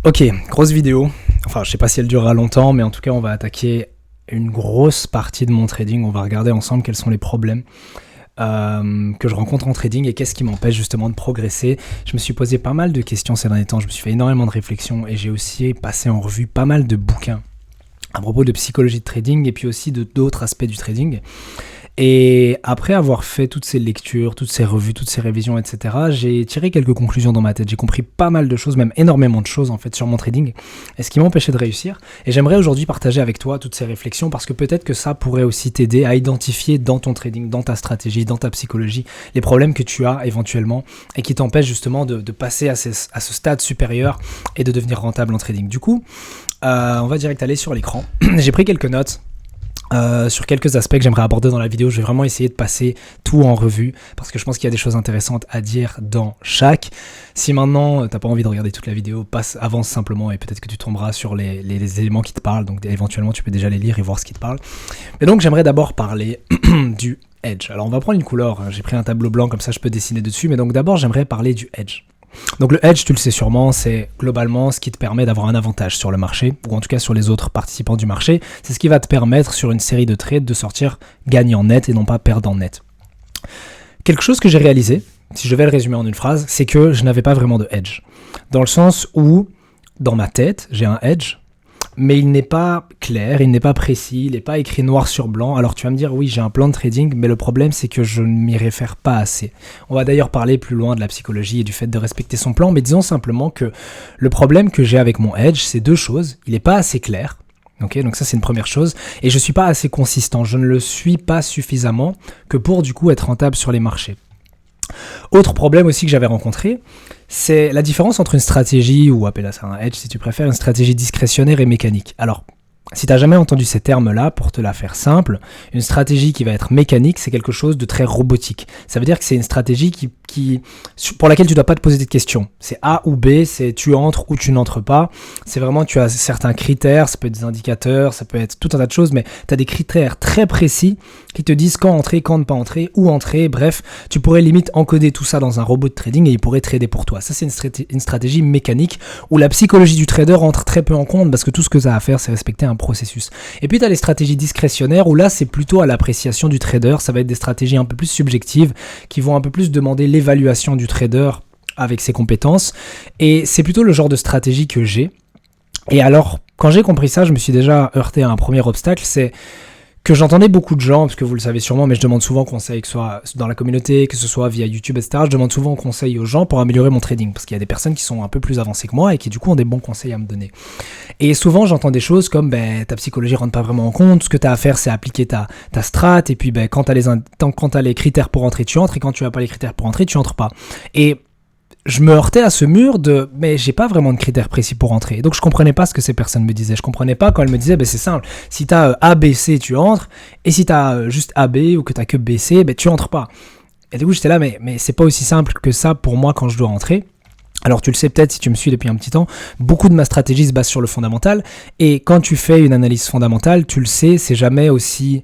Ok, grosse vidéo. Enfin, je sais pas si elle durera longtemps, mais en tout cas, on va attaquer une grosse partie de mon trading. On va regarder ensemble quels sont les problèmes que je rencontre en trading et qu'est-ce qui m'empêche justement de progresser. Je me suis posé pas mal de questions ces derniers temps, je me suis fait énormément de réflexions et j'ai aussi passé en revue pas mal de bouquins à propos de psychologie de trading et puis aussi d'autres aspects du trading. Et après avoir fait toutes ces lectures, toutes ces revues, toutes ces révisions, etc., j'ai tiré quelques conclusions dans ma tête. J'ai compris pas mal de choses, même énormément de choses en fait sur mon trading, et ce qui m'empêchait de réussir. Et j'aimerais aujourd'hui partager avec toi toutes ces réflexions parce que peut-être que ça pourrait aussi t'aider à identifier dans ton trading, dans ta stratégie, dans ta psychologie, les problèmes que tu as éventuellement et qui t'empêchent justement de passer à ce stade supérieur et de devenir rentable en trading. Du coup, on va direct aller sur l'écran. J'ai pris quelques notes. Sur quelques aspects que j'aimerais aborder dans la vidéo. Je vais vraiment essayer de passer tout en revue parce que je pense qu'il y a des choses intéressantes à dire dans chaque. Si maintenant t'as pas envie de regarder toute la vidéo, avance simplement et peut-être que tu tomberas sur les éléments qui te parlent, donc éventuellement tu peux déjà les lire et voir ce qui te parle. Mais donc j'aimerais d'abord parler du hedge. Alors on va prendre une couleur, j'ai pris un tableau blanc comme ça je peux dessiner dessus, mais donc d'abord j'aimerais parler du hedge. Donc le hedge, tu le sais sûrement, c'est globalement ce qui te permet d'avoir un avantage sur le marché, ou en tout cas sur les autres participants du marché. C'est ce qui va te permettre sur une série de trades de sortir gagnant net et non pas perdant net. Quelque chose que j'ai réalisé, si je vais le résumer en une phrase, c'est que je n'avais pas vraiment de hedge. Dans le sens où, dans ma tête, j'ai un hedge, mais il n'est pas clair, il n'est pas précis, il n'est pas écrit noir sur blanc. Alors tu vas me dire, oui, j'ai un plan de trading, mais le problème, c'est que je ne m'y réfère pas assez. On va d'ailleurs parler plus loin de la psychologie et du fait de respecter son plan, mais disons simplement que le problème que j'ai avec mon hedge, c'est deux choses. Il n'est pas assez clair. Okay, donc ça c'est une première chose, et je ne suis pas assez consistant, je ne le suis pas suffisamment que pour du coup être rentable sur les marchés. Autre problème aussi que j'avais rencontré, c'est la différence entre une stratégie, ou appelle ça un hedge si tu préfères, une stratégie discrétionnaire et mécanique. Alors, si tu n'as jamais entendu ces termes-là, pour te la faire simple, une stratégie qui va être mécanique, c'est quelque chose de très robotique. Ça veut dire que c'est une stratégie pour laquelle tu ne dois pas te poser de questions. C'est A ou B, c'est tu entres ou tu n'entres pas. C'est vraiment, tu as certains critères, ça peut être des indicateurs, ça peut être tout un tas de choses, mais tu as des critères très précis qui te disent quand entrer, quand ne pas entrer, où entrer. Bref, tu pourrais limite encoder tout ça dans un robot de trading et il pourrait trader pour toi. Ça, c'est une stratégie mécanique où la psychologie du trader entre très peu en compte parce que tout ce que ça a à faire, c'est respecter un processus. Et puis, tu as les stratégies discrétionnaires où là, c'est plutôt à l'appréciation du trader. Ça va être des stratégies un peu plus subjectives qui vont un peu plus demander l'évaluation du trader avec ses compétences. Et c'est plutôt le genre de stratégie que j'ai. Et alors, quand j'ai compris ça, je me suis déjà heurté à un premier obstacle, c'est que j'entendais beaucoup de gens, parce que vous le savez sûrement, mais je demande souvent conseil, que ce soit dans la communauté, que ce soit via YouTube, etc. Je demande souvent conseil aux gens pour améliorer mon trading, parce qu'il y a des personnes qui sont un peu plus avancées que moi et qui du coup ont des bons conseils à me donner. Et souvent j'entends des choses comme ta psychologie rentre pas vraiment en compte, ce que tu as à faire c'est appliquer ta strat, et puis quand tu as les critères pour entrer, tu entres, et quand tu n'as pas les critères pour entrer, tu entres pas. Et je me heurtais à ce mur mais j'ai pas vraiment de critères précis pour entrer. Donc je comprenais pas ce que ces personnes me disaient. Je comprenais pas quand elles me disaient, c'est simple. Si t'as A, B, C, tu entres. Et si t'as juste A, B ou que t'as que B, C, tu entres pas. Et du coup, j'étais là, mais c'est pas aussi simple que ça pour moi quand je dois entrer. Alors tu le sais peut-être si tu me suis depuis un petit temps, beaucoup de ma stratégie se base sur le fondamental. Et quand tu fais une analyse fondamentale, tu le sais, c'est jamais aussi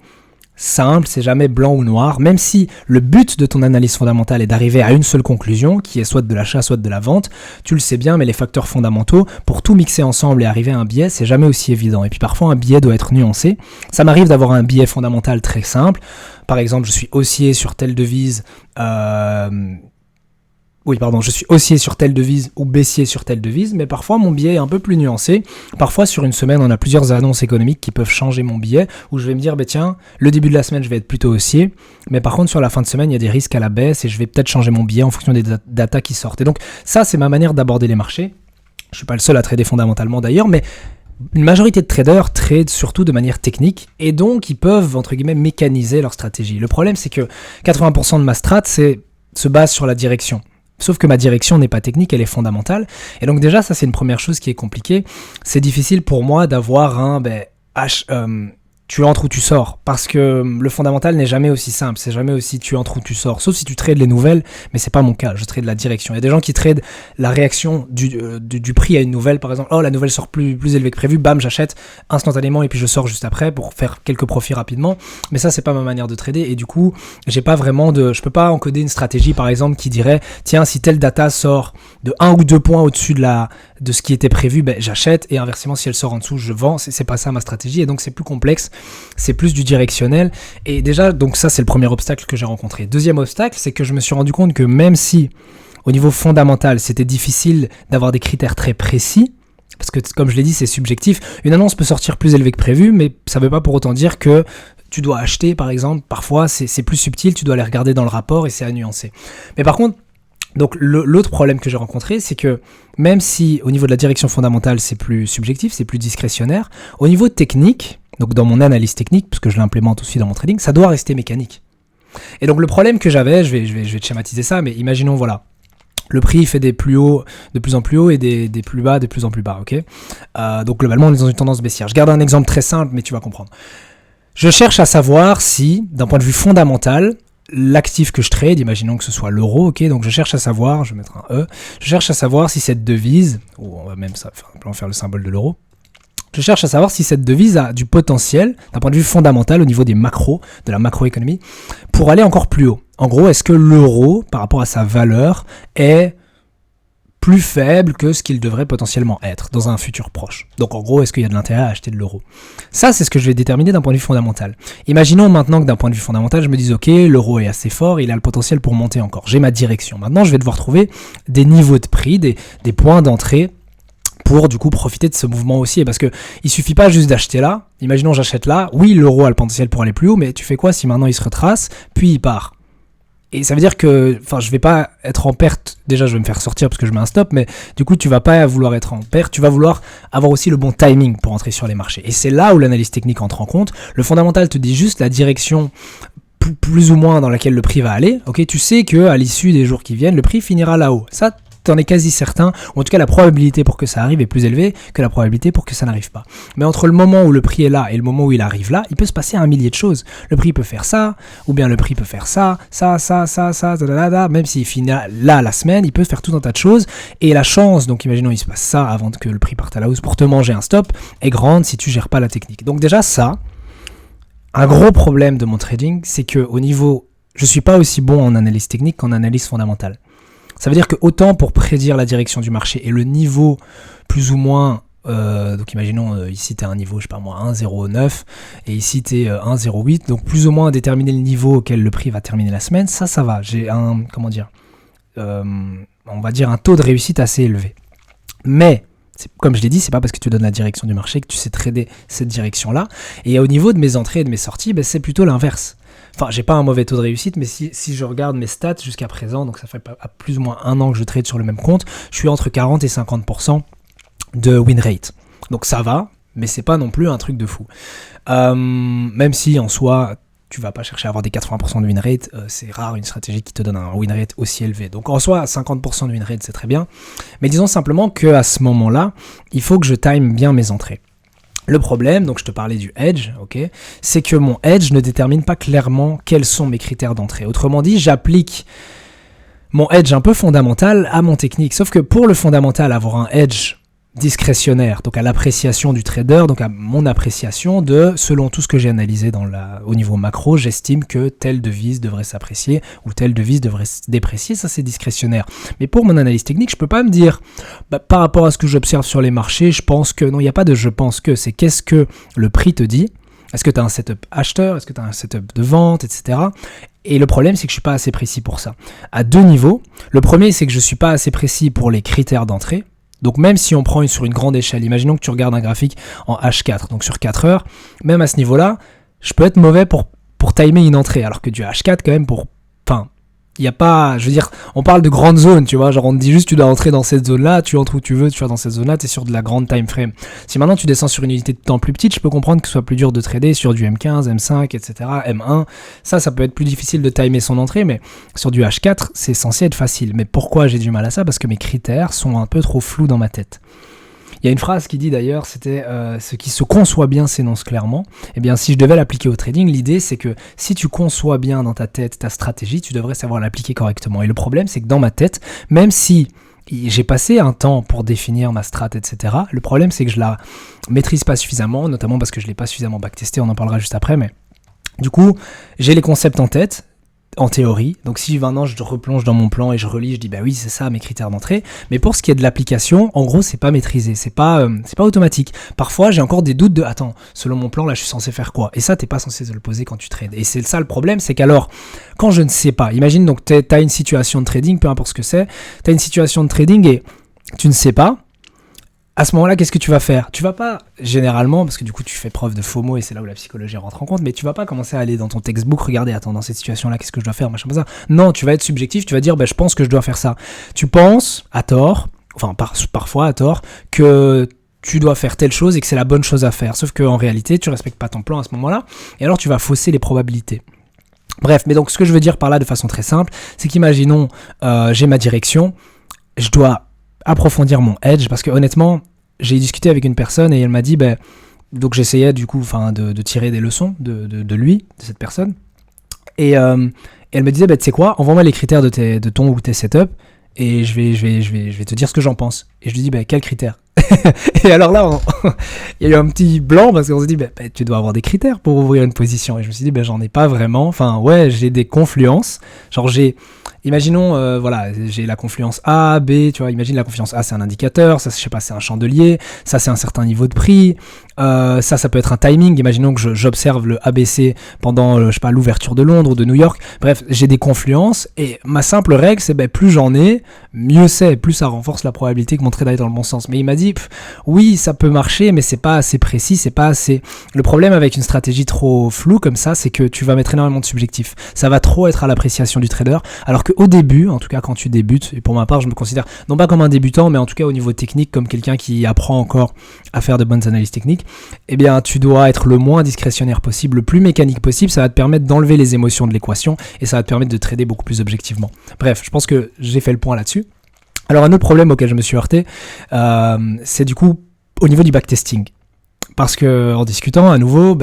simple, c'est jamais blanc ou noir, même si le but de ton analyse fondamentale est d'arriver à une seule conclusion, qui est soit de l'achat, soit de la vente, tu le sais bien, mais les facteurs fondamentaux, pour tout mixer ensemble et arriver à un biais, c'est jamais aussi évident. Et puis parfois, un biais doit être nuancé. Ça m'arrive d'avoir un biais fondamental très simple. Par exemple, je suis haussier sur telle devise, je suis haussier sur telle devise ou baissier sur telle devise, mais parfois mon biais est un peu plus nuancé. Parfois sur une semaine, on a plusieurs annonces économiques qui peuvent changer mon biais, où je vais me dire, tiens, le début de la semaine, je vais être plutôt haussier, mais par contre sur la fin de semaine, il y a des risques à la baisse et je vais peut-être changer mon biais en fonction des datas qui sortent. Et donc ça, c'est ma manière d'aborder les marchés. Je suis pas le seul à trader fondamentalement d'ailleurs, mais une majorité de traders tradent surtout de manière technique et donc ils peuvent, entre guillemets, mécaniser leur stratégie. Le problème, c'est que 80% de ma strat se base sur la direction. Sauf que ma direction n'est pas technique, elle est fondamentale. Et donc déjà, ça c'est une première chose qui est compliquée. C'est difficile pour moi d'avoir tu entres ou tu sors. Parce que le fondamental n'est jamais aussi simple. C'est jamais aussi tu entres ou tu sors. Sauf si tu trades les nouvelles, mais c'est pas mon cas. Je trade la direction. Il y a des gens qui tradent la réaction du prix à une nouvelle. Par exemple, la nouvelle sort plus élevée que prévu. Bam, j'achète instantanément et puis je sors juste après pour faire quelques profits rapidement. Mais ça, c'est pas ma manière de trader. Et du coup, je peux pas encoder une stratégie, par exemple, qui dirait, tiens, si telle data sort de 1 ou 2 points au-dessus de de ce qui était prévu, j'achète, et inversement, si elle sort en dessous, je vends. C'est pas ça ma stratégie, et donc c'est plus complexe, c'est plus du directionnel. Et déjà, donc ça, c'est le premier obstacle que j'ai rencontré. Deuxième obstacle, c'est que je me suis rendu compte que même si, au niveau fondamental, c'était difficile d'avoir des critères très précis, parce que, comme je l'ai dit, c'est subjectif. Une annonce peut sortir plus élevée que prévu, mais ça ne veut pas pour autant dire que tu dois acheter, par exemple. Parfois, c'est plus subtil, tu dois aller regarder dans le rapport et c'est à nuancer. Mais par contre, donc l'autre problème que j'ai rencontré, c'est que même si au niveau de la direction fondamentale, c'est plus subjectif, c'est plus discrétionnaire, au niveau technique, donc dans mon analyse technique, parce que je l'implémente aussi dans mon trading, ça doit rester mécanique. Et donc le problème que j'avais, je vais te schématiser ça, mais imaginons, voilà, le prix fait des plus hauts de plus en plus hauts et des plus bas de plus en plus bas, ok. Donc globalement, on est dans une tendance baissière. Je garde un exemple très simple, mais tu vas comprendre. Je cherche à savoir si, d'un point de vue fondamental, l'actif que je trade, imaginons que ce soit l'euro, ok, donc je cherche à savoir, je vais mettre un E, je cherche à savoir si cette devise, ou on va même faire le symbole de l'euro, je cherche à savoir si cette devise a du potentiel, d'un point de vue fondamental, au niveau des macros, de la macroéconomie, pour aller encore plus haut. En gros, est-ce que l'euro, par rapport à sa valeur, est plus faible que ce qu'il devrait potentiellement être dans un futur proche. Donc en gros, est-ce qu'il y a de l'intérêt à acheter de l'euro? Ça, c'est ce que je vais déterminer d'un point de vue fondamental. Imaginons maintenant que d'un point de vue fondamental, je me dise, ok, l'euro est assez fort, il a le potentiel pour monter encore. J'ai ma direction. Maintenant, je vais devoir trouver des niveaux de prix, des points d'entrée pour du coup profiter de ce mouvement haussier. Parce que il suffit pas juste d'acheter là. Imaginons j'achète là. Oui, l'euro a le potentiel pour aller plus haut, mais tu fais quoi si maintenant il se retrace, puis il part? Et ça veut dire que, je vais pas être en perte. Déjà, je vais me faire sortir parce que je mets un stop, mais du coup, tu vas pas vouloir être en perte. Tu vas vouloir avoir aussi le bon timing pour entrer sur les marchés. Et c'est là où l'analyse technique entre en compte. Le fondamental te dit juste la direction plus ou moins dans laquelle le prix va aller. Ok, tu sais que à l'issue des jours qui viennent, le prix finira là-haut. Ça, t'en es quasi certain, ou en tout cas la probabilité pour que ça arrive est plus élevée que la probabilité pour que ça n'arrive pas. Mais entre le moment où le prix est là et le moment où il arrive là, il peut se passer un millier de choses. Le prix peut faire ça, ou bien le prix peut faire ça, même s'il finit là la semaine, il peut faire tout un tas de choses, et la chance, donc imaginons il se passe ça avant que le prix parte à la hausse pour te manger un stop, est grande si tu gères pas la technique. Donc déjà ça, un gros problème de mon trading, c'est que au niveau, je suis pas aussi bon en analyse technique qu'en analyse fondamentale. Ça veut dire que autant pour prédire la direction du marché et le niveau plus ou moins, donc imaginons ici tu es à un niveau, je sais pas moi, 1,09 et ici tu es 1,08, donc plus ou moins déterminer le niveau auquel le prix va terminer la semaine, ça va, j'ai un, on va dire un taux de réussite assez élevé. Mais, comme je l'ai dit, c'est pas parce que tu donnes la direction du marché que tu sais trader cette direction-là. Et au niveau de mes entrées et de mes sorties, c'est plutôt l'inverse. Enfin, j'ai pas un mauvais taux de réussite, mais si je regarde mes stats jusqu'à présent, donc ça fait à plus ou moins un an que je trade sur le même compte, je suis entre 40 et 50% de win rate. Donc ça va, mais c'est pas non plus un truc de fou. Même si en soi, tu vas pas chercher à avoir des 80% de win rate, c'est rare une stratégie qui te donne un win rate aussi élevé. Donc en soi, 50% de win rate, c'est très bien. Mais disons simplement qu'à ce moment-là, il faut que je time bien mes entrées. Le problème, donc je te parlais du hedge, ok, c'est que mon hedge ne détermine pas clairement quels sont mes critères d'entrée. Autrement dit, j'applique mon hedge un peu fondamental à mon technique. Sauf que pour le fondamental, avoir un hedge discrétionnaire, donc à l'appréciation du trader, donc à mon appréciation de, selon tout ce que j'ai analysé au niveau macro, j'estime que telle devise devrait s'apprécier ou telle devise devrait se déprécier, ça c'est discrétionnaire. Mais pour mon analyse technique, je peux pas me dire, par rapport à ce que j'observe sur les marchés, je pense que, non, il n'y a pas de je pense que, c'est qu'est-ce que le prix te dit, est-ce que tu as un setup acheteur, est-ce que tu as un setup de vente, etc. Et le problème, c'est que je suis pas assez précis pour ça. À deux niveaux. Le premier, c'est que je suis pas assez précis pour les critères d'entrée. Donc même si on prend sur une grande échelle, imaginons que tu regardes un graphique en H4, donc sur 4 heures, même à ce niveau-là, je peux être mauvais pour timer une entrée, alors que du H4 quand même il n'y a pas, je veux dire, on parle de grande zone, tu vois, genre on te dit juste tu dois entrer dans cette zone-là, tu entres où tu veux, tu vas dans cette zone-là, tu es sur de la grande time frame. Si maintenant tu descends sur une unité de temps plus petite, je peux comprendre que ce soit plus dur de trader sur du M15, M5, etc., M1, ça peut être plus difficile de timer son entrée, mais sur du H4, c'est censé être facile. Mais pourquoi j'ai du mal à ça? Parce que mes critères sont un peu trop flous dans ma tête. Il y a une phrase qui dit d'ailleurs, c'était ce qui se conçoit bien s'énonce clairement. Eh bien, si je devais l'appliquer au trading, l'idée c'est que si tu conçois bien dans ta tête ta stratégie, tu devrais savoir l'appliquer correctement. Et le problème, c'est que dans ma tête, même si j'ai passé un temps pour définir ma strat, etc., le problème, c'est que je la maîtrise pas suffisamment, notamment parce que je l'ai pas suffisamment backtesté, on en parlera juste après, mais du coup, j'ai les concepts en tête, en théorie. Donc si maintenant je replonge dans mon plan et je relis, je dis bah oui c'est ça mes critères d'entrée. Mais pour ce qui est de l'application, en gros c'est pas maîtrisé, c'est pas automatique. Parfois j'ai encore des doutes de attends, selon mon plan là je suis censé faire quoi. Et ça t'es pas censé te le poser quand tu trades. Et c'est ça le problème, c'est qu'alors quand je ne sais pas, imagine donc t'as une situation de trading, peu importe ce que c'est, t'as une situation de trading et tu ne sais pas. À ce moment-là, qu'est-ce que tu vas faire? Tu vas pas, généralement, parce que du coup tu fais preuve de FOMO et c'est là où la psychologie rentre en compte, mais tu vas pas commencer à aller dans ton textbook, regarder, attends, dans cette situation-là, qu'est-ce que je dois faire, machin, ça. Non, tu vas être subjectif, tu vas dire, je pense que je dois faire ça. Tu penses, à tort, enfin parfois à tort, que tu dois faire telle chose et que c'est la bonne chose à faire. Sauf qu'en réalité, tu respectes pas ton plan à ce moment-là, et alors tu vas fausser les probabilités. Bref, mais donc ce que je veux dire par là de façon très simple, c'est qu'imaginons, j'ai ma direction, je dois approfondir mon edge, parce que honnêtement, j'ai discuté avec une personne et elle m'a dit, donc j'essayais du coup de tirer des leçons de lui, de cette personne, et elle me disait, tu sais quoi, envoie-moi les critères de ton ou tes setups, et je vais te dire ce que j'en pense. Et je lui dis, quels critères? Et alors là, il y a eu un petit blanc parce qu'on s'est dit, tu dois avoir des critères pour ouvrir une position. Et je me suis dit, j'en ai pas vraiment. Enfin, ouais, j'ai des confluences. Genre, imaginons, j'ai la confluence A, B, tu vois, imagine la confluence A, c'est un indicateur, ça, je sais pas, c'est un chandelier, ça, c'est un certain niveau de prix, ça peut être un timing, imaginons que j'observe le ABC pendant, je sais pas, l'ouverture de Londres ou de New York, bref, j'ai des confluences, et ma simple règle, c'est, plus j'en ai, mieux c'est, plus ça renforce la probabilité que mon trade aille dans le bon sens. Mais il m'a dit, oui, ça peut marcher, mais c'est pas assez précis, c'est pas assez... Le problème avec une stratégie trop floue comme ça, c'est que tu vas mettre énormément de subjectif. Ça va trop être à l'appréciation du trader, alors qu'au début, en tout cas quand tu débutes, et pour ma part, je me considère non pas comme un débutant, mais en tout cas au niveau technique, comme quelqu'un qui apprend encore à faire de bonnes analyses techniques, eh bien, tu dois être le moins discrétionnaire possible, le plus mécanique possible. Ça va te permettre d'enlever les émotions de l'équation et ça va te permettre de trader beaucoup plus objectivement. Bref, je pense que j'ai fait le point là-dessus. Alors, un autre problème auquel je me suis heurté, c'est du coup au niveau du backtesting. Parce que en discutant à nouveau,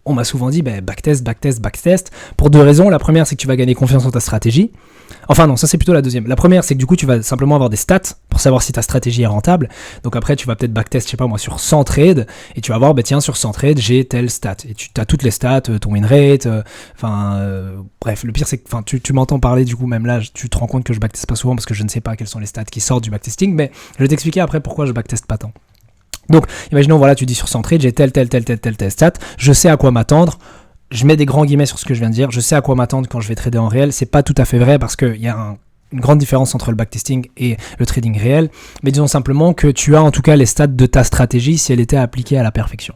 on m'a souvent dit backtest, pour deux raisons. La première, c'est que tu vas gagner confiance en ta stratégie. Enfin non, ça c'est plutôt la deuxième. La première, c'est que du coup, tu vas simplement avoir des stats pour savoir si ta stratégie est rentable. Donc après, tu vas peut-être backtest, je sais pas moi, sur 100 trades, et tu vas voir, tiens, sur 100 trades, j'ai telle stat. Et tu as toutes les stats, ton win rate, bref, le pire c'est que tu m'entends parler, du coup, même là, tu te rends compte que je backteste pas souvent parce que je ne sais pas quelles sont les stats qui sortent du backtesting, mais je vais t'expliquer après pourquoi je backteste pas tant. Donc, imaginons, tu dis sur 100 trades, j'ai telle stat, je sais à quoi m'attendre. Je mets des grands guillemets sur ce que je viens de dire. Je sais à quoi m'attendre quand je vais trader en réel. C'est pas tout à fait vrai parce qu'il y a une grande différence entre le backtesting et le trading réel. Mais disons simplement que tu as en tout cas les stats de ta stratégie si elle était appliquée à la perfection.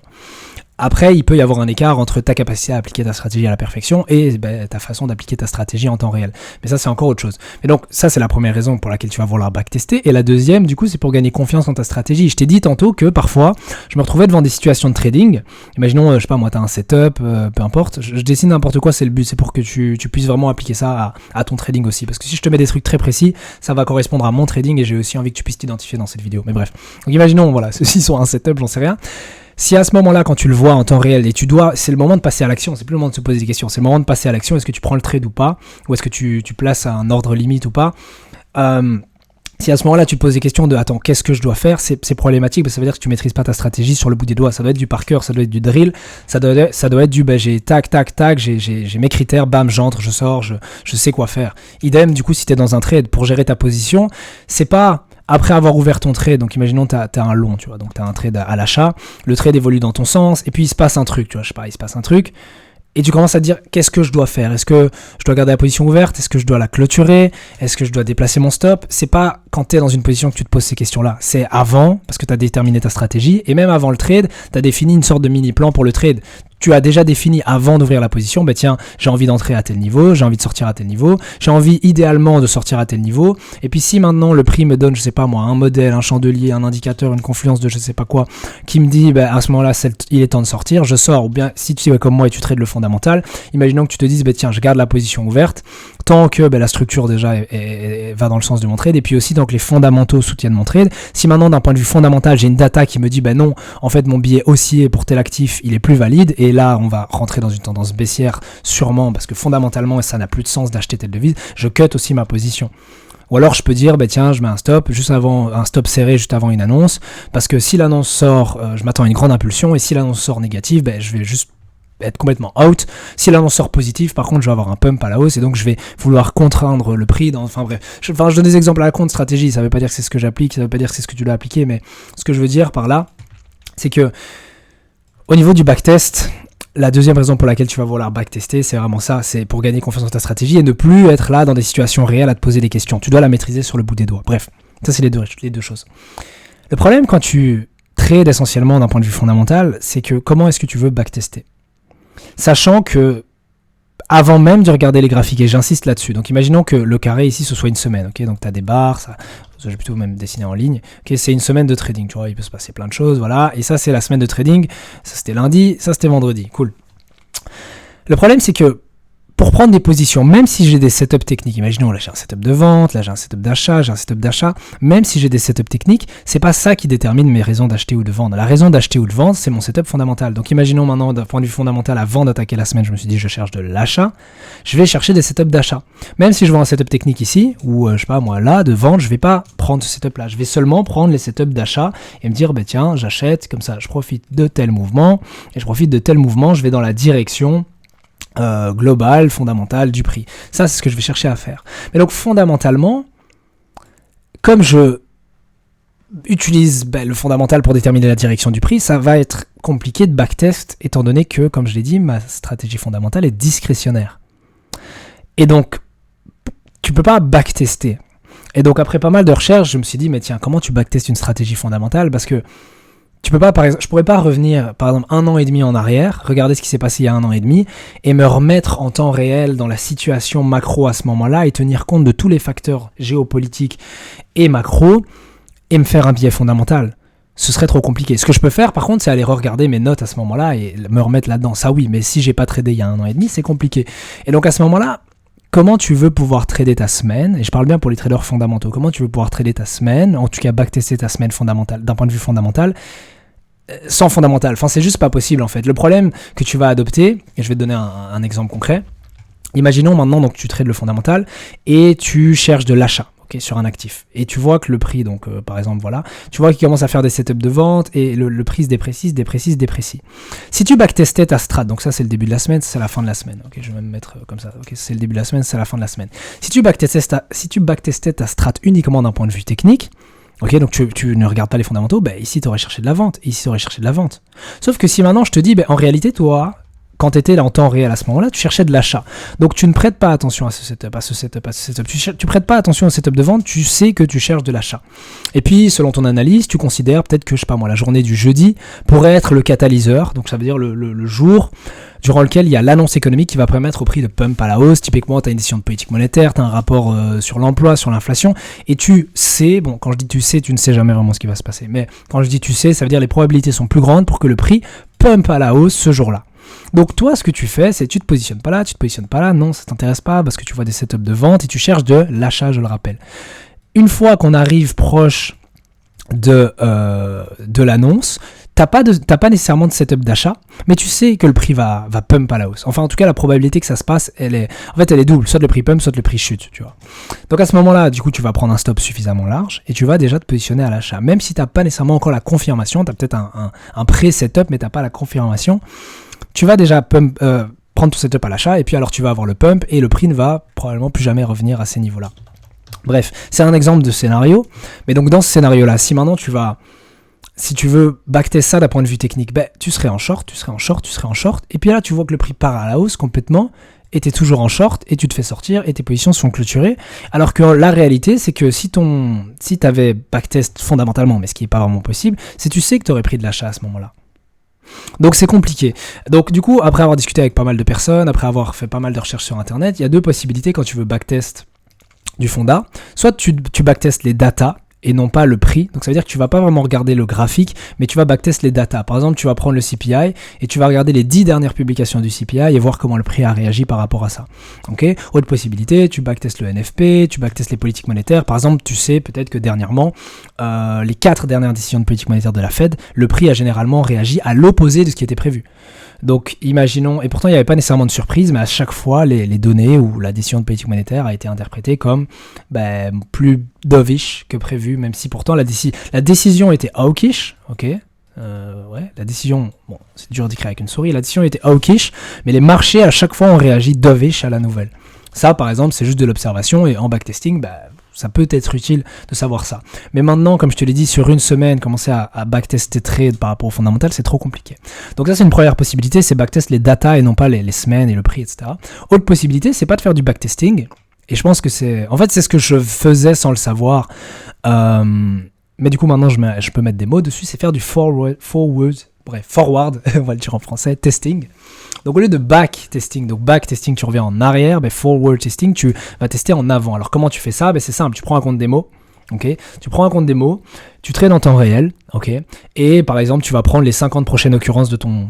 Après, il peut y avoir un écart entre ta capacité à appliquer ta stratégie à la perfection et ta façon d'appliquer ta stratégie en temps réel. Mais ça, c'est encore autre chose. Mais donc, ça, c'est la première raison pour laquelle tu vas vouloir backtester. Et la deuxième, du coup, c'est pour gagner confiance en ta stratégie. Je t'ai dit tantôt que parfois, je me retrouvais devant des situations de trading. Imaginons, je sais pas, moi, tu as un setup, peu importe. Je dessine n'importe quoi, c'est le but. C'est pour que tu puisses vraiment appliquer ça à ton trading aussi. Parce que si je te mets des trucs très précis, ça va correspondre à mon trading et j'ai aussi envie que tu puisses t'identifier dans cette vidéo. Mais bref. Donc, imaginons, ceux-ci sont un setup, j'en sais rien. Si à ce moment-là, quand tu le vois en temps réel, et c'est le moment de passer à l'action, c'est plus le moment de se poser des questions, c'est le moment de passer à l'action, est-ce que tu prends le trade ou pas, ou est-ce que tu places un ordre limite ou pas, si à ce moment-là tu te poses des questions de attends, qu'est-ce que je dois faire, c'est problématique, parce que ça veut dire que tu maîtrises pas ta stratégie sur le bout des doigts. Ça doit être du par cœur, ça doit être du drill, ça doit être du j'ai tac, j'ai mes critères, bam, j'entre, je sors, je sais quoi faire. Idem, du coup, si tu es dans un trade pour gérer ta position, c'est pas après avoir ouvert ton trade, donc imaginons t'as un long, tu vois, donc t'as un trade à l'achat, le trade évolue dans ton sens, et puis il se passe un truc, tu vois, je sais pas, il se passe un truc, et tu commences à te dire, qu'est-ce que je dois faire? Est-ce que je dois garder la position ouverte? Est-ce que je dois la clôturer? Est-ce que je dois déplacer mon stop? C'est pas quand t'es dans une position que tu te poses ces questions-là, c'est avant, parce que t'as déterminé ta stratégie, et même avant le trade, t'as défini une sorte de mini-plan pour le trade. Tu as déjà défini avant d'ouvrir la position, tiens, j'ai envie d'entrer à tel niveau, j'ai envie de sortir à tel niveau, j'ai envie idéalement de sortir à tel niveau, et puis si maintenant le prix me donne, je sais pas moi, un modèle, un chandelier, un indicateur, une confluence de je sais pas quoi, qui me dit, à ce moment-là, il est temps de sortir, je sors, ou bien si tu es comme moi et tu trades le fondamental, imaginons que tu te dises, tiens, je garde la position ouverte, tant que la structure déjà va dans le sens de mon trade, et puis aussi tant que les fondamentaux soutiennent mon trade. Si maintenant d'un point de vue fondamental, j'ai une data qui me dit, non, en fait mon billet haussier pour tel actif, il est plus valide, et là on va rentrer dans une tendance baissière sûrement, parce que fondamentalement ça n'a plus de sens d'acheter telle devise, je cut aussi ma position. Ou alors je peux dire, tiens, je mets un stop un stop serré juste avant une annonce, parce que si l'annonce sort, je m'attends à une grande impulsion, et si l'annonce sort négative, je vais juste être complètement out. Si l'annonce sort positive, par contre, je vais avoir un pump à la hausse et donc je vais vouloir contraindre le prix. Enfin bref, je donne des exemples à la compte stratégie. Ça veut pas dire que c'est ce que j'applique, ça veut pas dire que c'est ce que tu dois appliquer, mais ce que je veux dire par là, c'est que au niveau du backtest, la deuxième raison pour laquelle tu vas vouloir backtester, c'est vraiment ça, c'est pour gagner confiance en ta stratégie et ne plus être là dans des situations réelles à te poser des questions. Tu dois la maîtriser sur le bout des doigts. Bref, ça c'est les deux choses. Le problème quand tu trades essentiellement d'un point de vue fondamental, c'est que comment est-ce que tu veux backtester ? Sachant que avant même de regarder les graphiques, et j'insiste là-dessus, donc imaginons que le carré ici ce soit une semaine, ok, donc tu as des barres, ça, j'ai plutôt même dessiné en ligne, ok, c'est une semaine de trading, tu vois, il peut se passer plein de choses, voilà, et ça c'est la semaine de trading, ça c'était lundi, ça c'était vendredi, cool. Le problème c'est que pour prendre des positions, même si j'ai des setups techniques, imaginons là j'ai un setup de vente, là j'ai un setup d'achat, même si j'ai des setups techniques, c'est pas ça qui détermine mes raisons d'acheter ou de vendre. La raison d'acheter ou de vendre, c'est mon setup fondamental. Donc imaginons maintenant d'un point de vue fondamental, avant d'attaquer la semaine, je me suis dit je cherche de l'achat, je vais chercher des setups d'achat. Même si je vois un setup technique ici, ou je sais pas moi là, de vente, je vais pas prendre ce setup là, je vais seulement prendre les setups d'achat et me dire bah tiens, j'achète, comme ça je profite de tel mouvement, et je profite de tel mouvement, je vais dans la direction global, fondamental du prix. Ça, c'est ce que je vais chercher à faire. Mais donc, fondamentalement, comme je utilise le fondamental pour déterminer la direction du prix, ça va être compliqué de backtest, étant donné que, comme je l'ai dit, ma stratégie fondamentale est discrétionnaire. Et donc, tu peux pas backtester. Et donc, après pas mal de recherches, je me suis dit, mais tiens, comment tu backtestes une stratégie fondamentale ? Parce que tu peux pas, par exemple, je pourrais pas revenir, par exemple, 1 an et demi en arrière, regarder ce qui s'est passé il y a 1 an et demi, et me remettre en temps réel dans la situation macro à ce moment-là, et tenir compte de tous les facteurs géopolitiques et macro, et me faire un biais fondamental. Ce serait trop compliqué. Ce que je peux faire, par contre, c'est aller regarder mes notes à ce moment-là, et me remettre là-dedans. Ça oui, mais si j'ai pas tradé il y a 1 an et demi, c'est compliqué. Et donc à ce moment-là, comment tu veux pouvoir trader ta semaine, et je parle bien pour les traders fondamentaux, comment tu veux pouvoir trader ta semaine, en tout cas backtester ta semaine fondamentale, d'un point de vue fondamental, sans fondamental. Enfin, c'est juste pas possible en fait. Le problème que tu vas adopter, et je vais te donner un exemple concret, imaginons maintenant donc tu trades le fondamental et tu cherches de l'achat. Okay, sur un actif. Et tu vois que le prix, donc par exemple, voilà, tu vois qu'il commence à faire des setups de vente et le prix se déprécie. Si tu backtestais ta strat, donc ça c'est le début de la semaine, c'est la fin de la semaine. Ok, je vais me mettre comme ça. Ok, c'est le début de la semaine, c'est la fin de la semaine. Si tu backtestais ta strat uniquement d'un point de vue technique, ok, donc tu ne regardes pas les fondamentaux, bah ici tu aurais cherché de la vente, ici tu aurais cherché de la vente. Sauf que si maintenant je te dis, bah, en réalité toi, quand tu étais là en temps réel à ce moment-là, tu cherchais de l'achat. Donc tu ne prêtes pas attention à ce setup. Tu prêtes pas attention au setup de vente, tu sais que tu cherches de l'achat. Et puis, selon ton analyse, tu considères peut-être que, je sais pas moi, la journée du jeudi pourrait être le catalyseur. Donc ça veut dire le jour durant lequel il y a l'annonce économique qui va permettre au prix de pump à la hausse. Typiquement, tu as une décision de politique monétaire, tu as un rapport sur l'emploi, sur l'inflation, et tu sais, bon, quand je dis tu sais, tu ne sais jamais vraiment ce qui va se passer. Mais quand je dis tu sais, ça veut dire les probabilités sont plus grandes pour que le prix pump à la hausse ce jour-là. Donc toi, ce que tu fais, c'est tu te positionnes pas là, non, ça t'intéresse pas parce que tu vois des setups de vente et tu cherches de l'achat, je le rappelle. Une fois qu'on arrive proche de l'annonce, t'as pas nécessairement de setup d'achat, mais tu sais que le prix va pump à la hausse. Enfin, en tout cas, la probabilité que ça se passe, elle est double, soit le prix pump, soit le prix chute, tu vois. Donc à ce moment-là, du coup, tu vas prendre un stop suffisamment large et tu vas déjà te positionner à l'achat. Même si t'as pas nécessairement encore la confirmation, t'as peut-être un pré-setup, mais t'as pas la confirmation. Tu vas déjà prendre ton setup à l'achat et puis alors tu vas avoir le pump et le prix ne va probablement plus jamais revenir à ces niveaux-là. Bref, c'est un exemple de scénario. Mais donc dans ce scénario-là, si maintenant si tu veux backtester ça d'un point de vue technique, tu serais en short. Et puis là, tu vois que le prix part à la hausse complètement et tu es toujours en short et tu te fais sortir et tes positions sont clôturées. Alors que la réalité, c'est que si tu avais backtest fondamentalement, mais ce qui n'est pas vraiment possible, c'est tu sais que tu aurais pris de l'achat à ce moment-là. Donc c'est compliqué. Donc du coup, après avoir discuté avec pas mal de personnes, après avoir fait pas mal de recherches sur internet, il y a deux possibilités quand tu veux backtest du fonda. Soit tu backtest les datas et non pas le prix. Donc ça veut dire que tu vas pas vraiment regarder le graphique, mais tu vas backtest les datas. Par exemple, tu vas prendre le CPI et tu vas regarder les 10 dernières publications du CPI et voir comment le prix a réagi par rapport à ça. Ok. Autre possibilité, tu backtest le NFP, tu backtest les politiques monétaires. Par exemple, tu sais peut-être que dernièrement, les 4 dernières décisions de politique monétaire de la Fed, le prix a généralement réagi à l'opposé de ce qui était prévu. Donc imaginons, et pourtant il n'y avait pas nécessairement de surprise, mais à chaque fois les données ou la décision de politique monétaire a été interprétée comme plus dovish que prévu, même si pourtant la décision était hawkish, ok, la décision, bon, c'est dur d'écrire avec une souris, la décision était hawkish, mais les marchés à chaque fois ont réagi dovish à la nouvelle. Ça, par exemple, c'est juste de l'observation, et en backtesting, ça peut être utile de savoir ça. Mais maintenant, comme je te l'ai dit, sur une semaine, commencer à backtester trade par rapport au fondamental, c'est trop compliqué. Donc ça, c'est une première possibilité, c'est backtest les data et non pas les semaines et le prix, etc. Autre possibilité, c'est pas de faire du backtesting, et je pense que c'est ce que je faisais sans le savoir, mais du coup, maintenant, je peux mettre des mots dessus, c'est faire du forward, on va le dire en français, testing. Donc au lieu de back testing, tu reviens en arrière, forward testing, tu vas tester en avant. Alors comment tu fais ça? C'est simple, tu prends un compte démo, ok, tu trades en temps réel, ok, et par exemple tu vas prendre les 50 prochaines occurrences de ton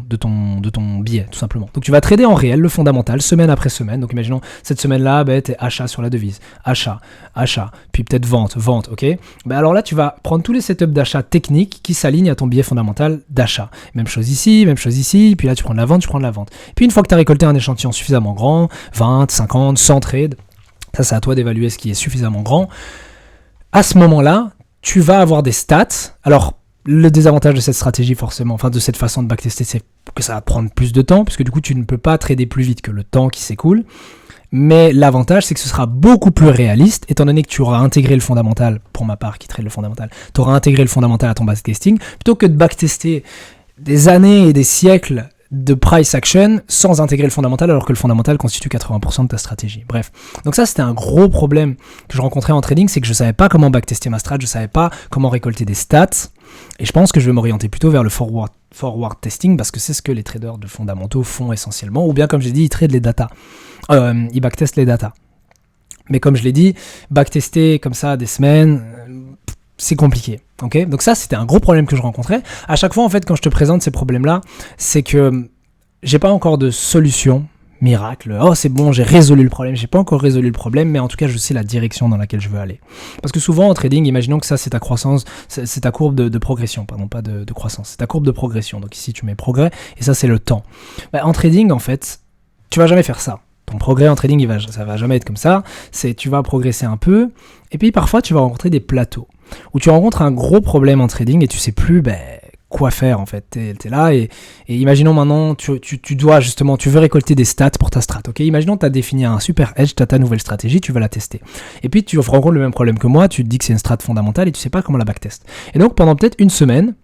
billet, tout simplement. Donc tu vas trader en réel le fondamental, semaine après semaine. Donc imaginons cette semaine-là, t'es achat sur la devise, achat, puis peut-être vente, ok. Alors là tu vas prendre tous les setups d'achat techniques qui s'alignent à ton billet fondamental d'achat. Même chose ici, puis là tu prends de la vente, Puis une fois que tu as récolté un échantillon suffisamment grand, 20, 50, 100 trades, ça c'est à toi d'évaluer ce qui est suffisamment grand. À ce moment-là, tu vas avoir des stats. Alors, le désavantage de cette stratégie, forcément, de cette façon de backtester, c'est que ça va prendre plus de temps, puisque du coup, tu ne peux pas trader plus vite que le temps qui s'écoule. Mais l'avantage, c'est que ce sera beaucoup plus réaliste, étant donné que tu auras intégré le fondamental, pour ma part, qui trade le fondamental, tu auras intégré le fondamental à ton backtesting, plutôt que de backtester des années et des siècles de price action sans intégrer le fondamental, alors que le fondamental constitue 80% de ta stratégie. Bref, donc ça c'était un gros problème que je rencontrais en trading, c'est que je savais pas comment backtester ma strat, je savais pas comment récolter des stats, et je pense que je vais m'orienter plutôt vers le forward testing, parce que c'est ce que les traders de fondamentaux font essentiellement, ou bien comme j'ai dit, ils tradent les data, ils backtestent les data. Mais comme je l'ai dit, backtester comme ça des semaines, c'est compliqué. Okay, donc ça, c'était un gros problème que je rencontrais. À chaque fois, en fait, quand je te présente ces problèmes-là, c'est que j'ai pas encore de solution miracle. Oh, c'est bon, j'ai résolu le problème. J'ai pas encore résolu le problème, mais en tout cas, je sais la direction dans laquelle je veux aller. Parce que souvent, en trading, imaginons que ça, c'est ta croissance, c'est ta courbe de progression, pardon, pas de croissance. C'est ta courbe de progression. Donc ici, tu mets progrès, et ça, c'est le temps. En trading, en fait, tu vas jamais faire ça. Ton progrès en trading, ça va jamais être comme ça. Tu vas progresser un peu, et puis parfois, tu vas rencontrer des plateaux où tu rencontres un gros problème en trading et tu sais plus quoi faire en fait. T'es là et imaginons maintenant tu veux récolter des stats pour ta strat, ok. Imaginons que tu as défini un super edge, tu as ta nouvelle stratégie, tu vas la tester. Et puis tu rencontres le même problème que moi, tu te dis que c'est une strat fondamentale et tu sais pas comment la backtest. Et donc pendant peut-être une semaine,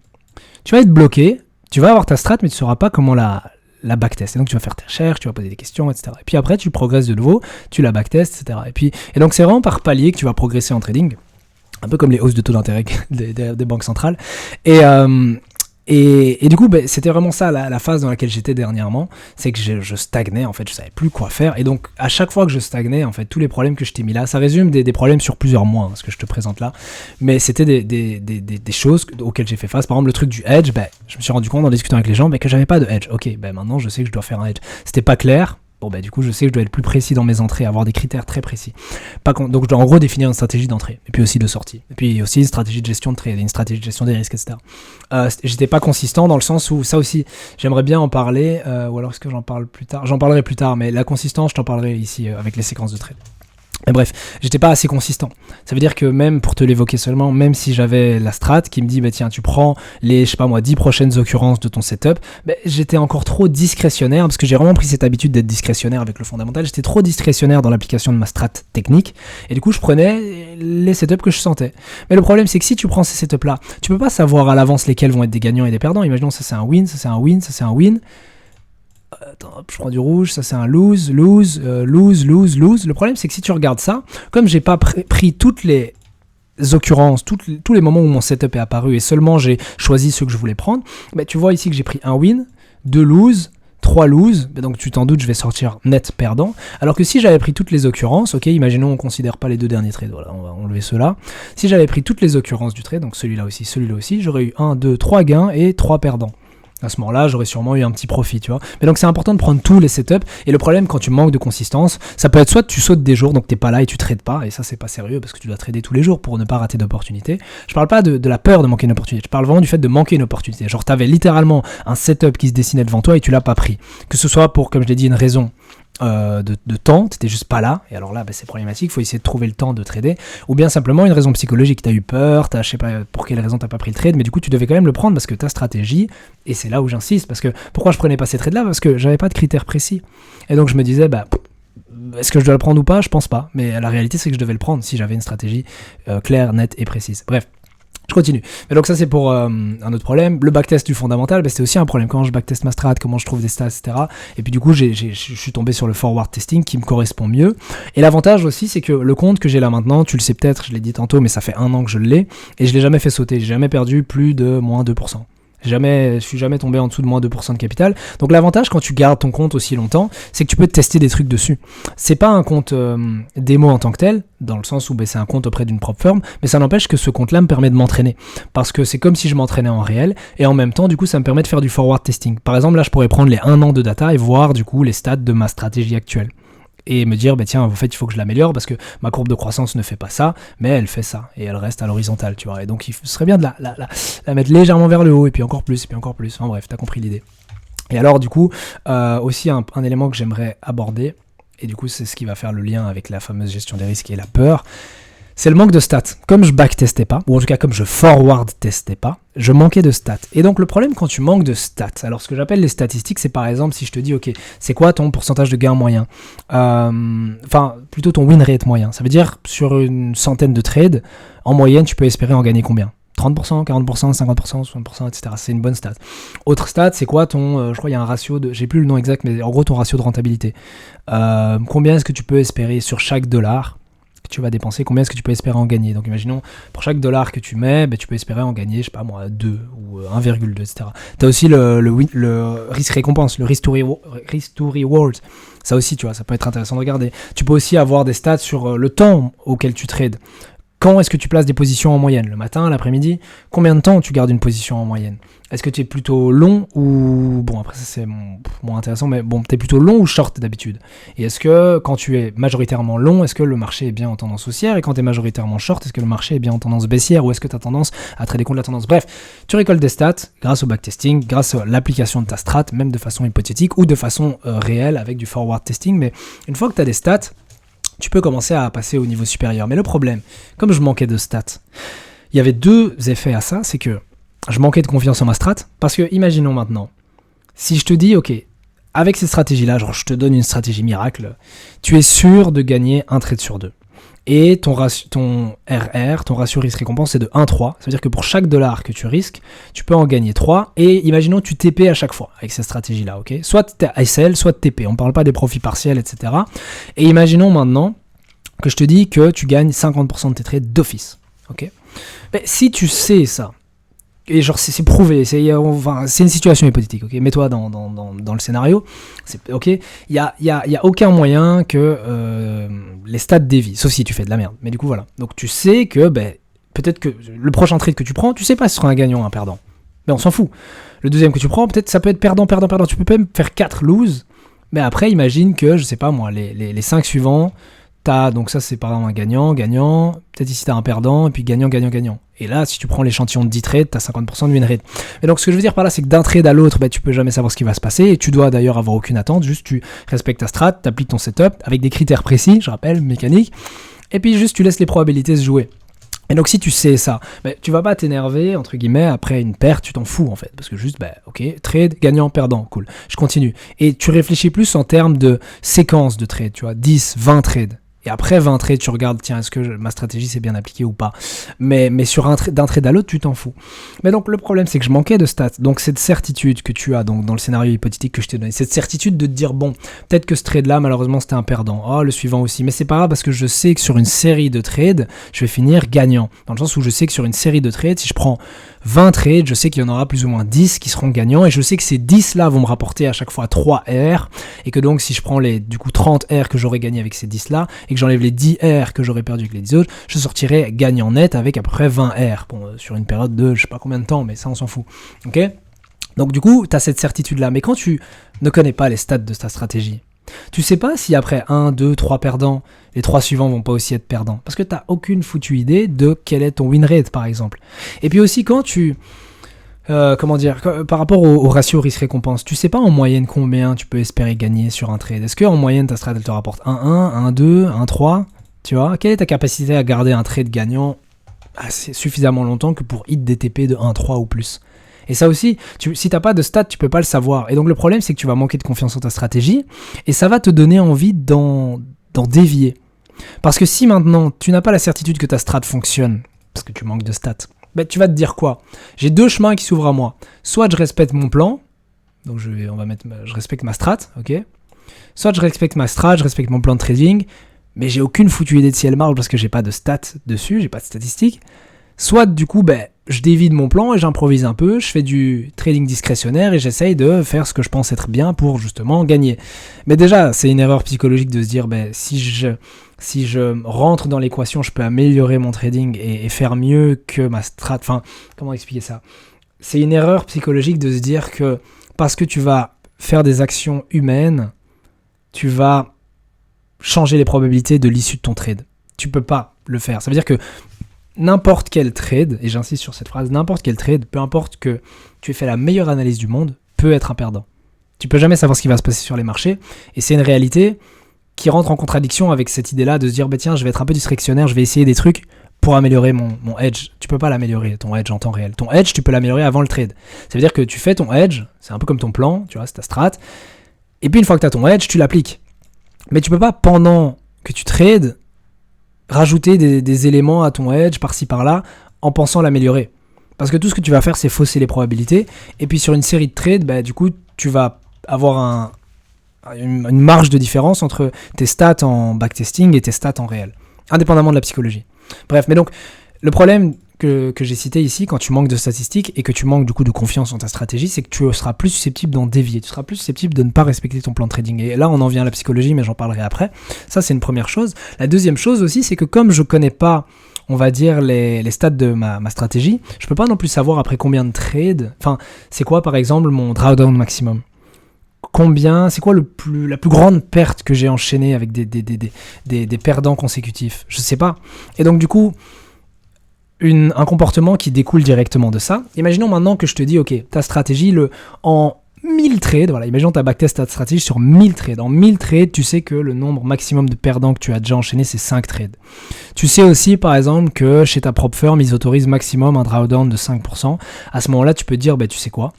tu vas être bloqué, tu vas avoir ta strat mais tu sauras pas comment la backtest. Et donc tu vas faire tes recherches, tu vas poser des questions, etc. Et puis après tu progresses de nouveau, tu la backtest, etc. Et donc c'est vraiment par palier que tu vas progresser en trading. Un peu comme les hausses de taux d'intérêt des banques centrales. Et du coup, c'était vraiment ça la phase dans laquelle j'étais dernièrement. C'est que je stagnais, en fait, je savais plus quoi faire. Et donc, à chaque fois que je stagnais, en fait, tous les problèmes que je t'ai mis là, ça résume des problèmes sur plusieurs mois, ce que je te présente là. Mais c'était des choses auxquelles j'ai fait face. Par exemple, le truc du hedge, je me suis rendu compte en discutant avec les gens que j'avais pas de hedge. Ok, maintenant, je sais que je dois faire un hedge. C'était pas clair. Bon, du coup, je sais que je dois être plus précis dans mes entrées, avoir des critères très précis. Donc, je dois en gros définir une stratégie d'entrée, et puis aussi de sortie. Et puis aussi une stratégie de gestion de trade, une stratégie de gestion des risques, etc. J'étais pas consistant dans le sens où, ça aussi, j'aimerais bien en parler, ou alors est-ce que j'en parle plus tard? J'en parlerai plus tard, mais la consistance, je t'en parlerai ici avec les séquences de trade. Mais bref, j'étais pas assez consistant. Ça veut dire que même pour te l'évoquer seulement, même si j'avais la strat qui me dit tiens, tu prends les 10 prochaines occurrences de ton setup, j'étais encore trop discrétionnaire, parce que j'ai vraiment pris cette habitude d'être discrétionnaire avec le fondamental. J'étais trop discrétionnaire dans l'application de ma strat technique, et du coup je prenais les setups que je sentais. Mais le problème, c'est que si tu prends ces setups là, tu peux pas savoir à l'avance lesquels vont être des gagnants et des perdants. Imaginons ça c'est un win, ça c'est un win, ça c'est un win. Attends, je prends du rouge, ça c'est un lose. Le problème, c'est que si tu regardes ça, comme j'ai pas pris toutes les occurrences, tous les moments où mon setup est apparu et seulement j'ai choisi ceux que je voulais prendre, tu vois ici que j'ai pris un win, 2 lose, 3 lose, donc tu t'en doutes, je vais sortir net perdant. Alors que si j'avais pris toutes les occurrences, ok, imaginons on considère pas les deux derniers trades, voilà, on va enlever ceux-là. Si j'avais pris toutes les occurrences du trade, donc celui-là aussi, j'aurais eu 1, 2, 3 gains et 3 perdants. À ce moment-là, j'aurais sûrement eu un petit profit, tu vois. Mais donc c'est important de prendre tous les setups. Et le problème, quand tu manques de consistance, ça peut être soit tu sautes des jours, donc t'es pas là et tu trades pas, et ça c'est pas sérieux parce que tu dois trader tous les jours pour ne pas rater d'opportunité. Je parle pas de la peur de manquer une opportunité, je parle vraiment du fait de manquer une opportunité. Genre t'avais littéralement un setup qui se dessinait devant toi et tu l'as pas pris. Que ce soit pour, comme je l'ai dit, une raison de temps, t'étais juste pas là, et alors là c'est problématique, il faut essayer de trouver le temps de trader, ou bien simplement une raison psychologique, t'as eu peur, je sais pas pour quelle raison t'as pas pris le trade, mais du coup tu devais quand même le prendre parce que ta stratégie, et c'est là où j'insiste, parce que pourquoi je prenais pas ces trades là, parce que j'avais pas de critères précis, et donc je me disais est-ce que je dois le prendre ou pas, je pense pas, mais la réalité c'est que je devais le prendre si j'avais une stratégie claire, nette et précise. Bref, je continue. Mais donc ça c'est pour un autre problème. Le backtest du fondamental, c'était aussi un problème. Comment je backtest ma strat, comment je trouve des stats, etc. Et puis du coup, je suis tombé sur le forward testing qui me correspond mieux. Et l'avantage aussi, c'est que le compte que j'ai là maintenant, tu le sais peut-être, je l'ai dit tantôt, mais ça fait 1 an que je l'ai, et je l'ai jamais fait sauter. J'ai jamais perdu plus de moins 2%. Je suis jamais tombé en dessous de moins 2% de capital. Donc l'avantage quand tu gardes ton compte aussi longtemps, c'est que tu peux tester des trucs dessus. C'est pas un compte démo en tant que tel, dans le sens où c'est un compte auprès d'une propre firme, mais ça n'empêche que ce compte-là me permet de m'entraîner. Parce que c'est comme si je m'entraînais en réel, et en même temps, du coup, ça me permet de faire du forward testing. Par exemple, là, je pourrais prendre les 1 an de data et voir, du coup, les stats de ma stratégie actuelle. Et me dire, tiens, en fait, il faut que je l'améliore parce que ma courbe de croissance ne fait pas ça, mais elle fait ça, et elle reste à l'horizontale, tu vois. Et donc, il serait bien de la mettre légèrement vers le haut, et puis encore plus, et puis encore plus. En bref, t'as compris l'idée. Et alors, du coup, aussi un élément que j'aimerais aborder, et du coup, c'est ce qui va faire le lien avec la fameuse gestion des risques et la peur, c'est le manque de stats. Comme je backtestais pas, ou en tout cas comme je forward testais pas, je manquais de stats. Et donc le problème quand tu manques de stats, alors ce que j'appelle les statistiques, c'est par exemple si je te dis, ok, c'est quoi ton pourcentage de gain moyen, plutôt ton win rate moyen. Ça veut dire sur une centaine de trades, en moyenne, tu peux espérer en gagner combien ? 30%, 40%, 50%, 60%, etc. C'est une bonne stat. Autre stat, c'est quoi ton, je crois il y a un ratio de, j'ai plus le nom exact, mais en gros ton ratio de rentabilité. Combien est-ce que tu peux espérer sur chaque dollar que tu vas dépenser, combien est-ce que tu peux espérer en gagner. Donc imaginons, pour chaque dollar que tu mets, tu peux espérer en gagner, je sais pas moi, 2 ou 1,2, etc. Tu as aussi le risque-récompense, le risk to reward. Ça aussi, tu vois, ça peut être intéressant de regarder. Tu peux aussi avoir des stats sur le temps auquel tu trades. Quand est-ce que tu places des positions en moyenne ? Le matin, l'après-midi ? Combien de temps tu gardes une position en moyenne ? Est-ce que tu es plutôt long ou... Bon, après, ça c'est moins intéressant, mais bon, tu es plutôt long ou short d'habitude ? Et est-ce que quand tu es majoritairement long, est-ce que le marché est bien en tendance haussière ? Et quand tu es majoritairement short, est-ce que le marché est bien en tendance baissière ? Ou est-ce que tu as tendance à trader contre la tendance ? Bref, tu récoltes des stats grâce au backtesting, grâce à l'application de ta strat, même de façon hypothétique ou de façon réelle avec du forward testing. Mais une fois que tu as des stats, tu peux commencer à passer au niveau supérieur. Mais le problème, comme je manquais de stats, il y avait 2 effets à ça, c'est que je manquais de confiance en ma strat, parce que imaginons maintenant, si je te dis, ok, avec ces stratégies-là, genre je te donne une stratégie miracle, tu es sûr de gagner un trade sur 2. Et ton RR, ton ratio risque-récompense, c'est de 1,3. Ça veut dire que pour chaque dollar que tu risques, tu peux en gagner 3. Et imaginons tu TP à chaque fois avec cette stratégie-là, ok ? Soit tu es SL, soit TP. On ne parle pas des profits partiels, etc. Et imaginons maintenant que je te dis que tu gagnes 50% de tes trades d'office, ok ? Mais si tu sais ça, et genre c'est prouvé, c'est une situation hypothétique, ok ? Mets-toi dans le scénario, ok ? Il y a aucun moyen que les stats dévient, sauf si tu fais de la merde. Mais du coup voilà, donc tu sais que peut-être que le prochain trade que tu prends, tu sais pas si ce sera un gagnant ou un perdant, mais on s'en fout. Le deuxième que tu prends, peut-être ça peut être perdant, tu peux même faire 4 lose, mais après imagine que, je sais pas moi, les 5 suivants, donc ça c'est par exemple un gagnant, peut-être ici t'as un perdant, et puis gagnant. Et là, si tu prends l'échantillon de 10 trades, t'as 50% de win rate. Et donc ce que je veux dire par là, c'est que d'un trade à l'autre, tu peux jamais savoir ce qui va se passer, et tu dois d'ailleurs avoir aucune attente, juste tu respectes ta strat, t'appliques ton setup, avec des critères précis, je rappelle, mécanique, et puis juste tu laisses les probabilités se jouer. Et donc si tu sais ça, tu vas pas t'énerver, entre guillemets, après une perte, tu t'en fous en fait, parce que juste, ok, trade, gagnant, perdant, cool, je continue. Et tu réfléchis plus en termes de séquence de trades, tu vois, 10, 20 trades. Et après 20 trades, tu regardes, tiens, est-ce que ma stratégie s'est bien appliquée ou pas ? Mais sur d'un trade à l'autre, tu t'en fous. Mais donc le problème, c'est que je manquais de stats. Donc cette certitude que tu as donc, dans le scénario hypothétique que je t'ai donné, cette certitude de te dire, bon, peut-être que ce trade-là, malheureusement, c'était un perdant. Oh, le suivant aussi. Mais c'est pas grave parce que je sais que sur une série de trades, je vais finir gagnant. Dans le sens où je sais que sur une série de trades, si je prends 20 trades, je sais qu'il y en aura plus ou moins 10 qui seront gagnants, et je sais que ces 10-là vont me rapporter à chaque fois 3 R, et que donc si je prends les 30 R que j'aurais gagné avec ces 10-là, et que j'enlève les 10 R que j'aurais perdu avec les 10 autres, je sortirais gagnant net avec à peu près 20 R, sur une période de je sais pas combien de temps, mais ça on s'en fout, ok ? Donc du coup, tu as cette certitude-là, mais quand tu ne connais pas les stats de ta stratégie, tu sais pas si après 1, 2, 3 perdants, les 3 suivants vont pas aussi être perdants. Parce que t'as aucune foutue idée de quel est ton win rate, par exemple. Et puis aussi, quand tu comment dire, par rapport au ratio risque-récompense, tu sais pas en moyenne combien tu peux espérer gagner sur un trade. Est-ce qu'en moyenne ta strat elle te rapporte 1-1, 1-2, 1-3? Tu vois, quelle est ta capacité à garder un trade gagnant assez suffisamment longtemps que pour hit DTP de 1-3 ou plus? Et ça aussi, si t'as pas de stats, tu peux pas le savoir. Et donc le problème, c'est que tu vas manquer de confiance en ta stratégie et ça va te donner envie d'en dévier. Parce que si maintenant tu n'as pas la certitude que ta strat fonctionne, parce que tu manques de stats, ben, tu vas te dire quoi? J'ai deux chemins qui s'ouvrent à moi. Soit je respecte mon plan, donc je respecte ma strat, ok? Soit je respecte ma strat, je respecte mon plan de trading, mais j'ai aucune foutue idée de si elle marche parce que j'ai pas de stats dessus, j'ai pas de statistiques. Soit du coup, ben, je dévie de mon plan et j'improvise un peu, je fais du trading discrétionnaire et j'essaye de faire ce que je pense être bien pour justement gagner. Mais déjà, c'est une erreur psychologique de se dire, ben, si je rentre dans l'équation, je peux améliorer mon trading et faire mieux que ma strat. Enfin, comment expliquer ça? C'est une erreur psychologique de se dire que parce que tu vas faire des actions humaines, tu vas changer les probabilités de l'issue de ton trade. Tu peux pas le faire. Ça veut dire que n'importe quel trade, et j'insiste sur cette phrase, n'importe quel trade, peu importe que tu aies fait la meilleure analyse du monde, peut être un perdant. Tu peux jamais savoir ce qui va se passer sur les marchés, et c'est une réalité qui rentre en contradiction avec cette idée-là de se dire, bah tiens, je vais être un peu discrétionnaire, je vais essayer des trucs pour améliorer mon edge. Tu peux pas l'améliorer, ton edge en temps réel. Ton edge, tu peux l'améliorer avant le trade. Ça veut dire que tu fais ton edge, c'est un peu comme ton plan, tu vois, c'est ta strat, et puis une fois que tu as ton edge, tu l'appliques. Mais tu peux pas, pendant que tu trades, rajouter des éléments à ton edge par-ci par-là en pensant l'améliorer. Parce que tout ce que tu vas faire, c'est fausser les probabilités. Et puis sur une série de trades, bah, du coup, tu vas avoir une marge de différence entre tes stats en backtesting et tes stats en réel, indépendamment de la psychologie. Bref, mais donc, le problème que j'ai cité ici, quand tu manques de statistiques et que tu manques du coup de confiance en ta stratégie, c'est que tu seras plus susceptible d'en dévier, tu seras plus susceptible de ne pas respecter ton plan de trading. Et là, on en vient à la psychologie, mais j'en parlerai après. Ça, c'est une première chose. La deuxième chose aussi, c'est que comme je connais pas, on va dire, les stats de ma stratégie, je peux pas non plus savoir après combien de trades, enfin, c'est quoi par exemple mon drawdown maximum. C'est quoi la plus grande perte que j'ai enchaînée avec des perdants consécutifs? Je sais pas. Et donc du coup, un comportement qui découle directement de ça. Imaginons maintenant que je te dis, ok, ta stratégie, en 1000 trades, voilà, imaginons ta backtest ta stratégie sur 1000 trades. En 1000 trades, tu sais que le nombre maximum de perdants que tu as déjà enchaîné, c'est 5 trades. Tu sais aussi, par exemple, que chez ta propre firm, ils autorisent maximum un drawdown de 5%. À ce moment-là, tu peux te dire, bah, tu sais quoi,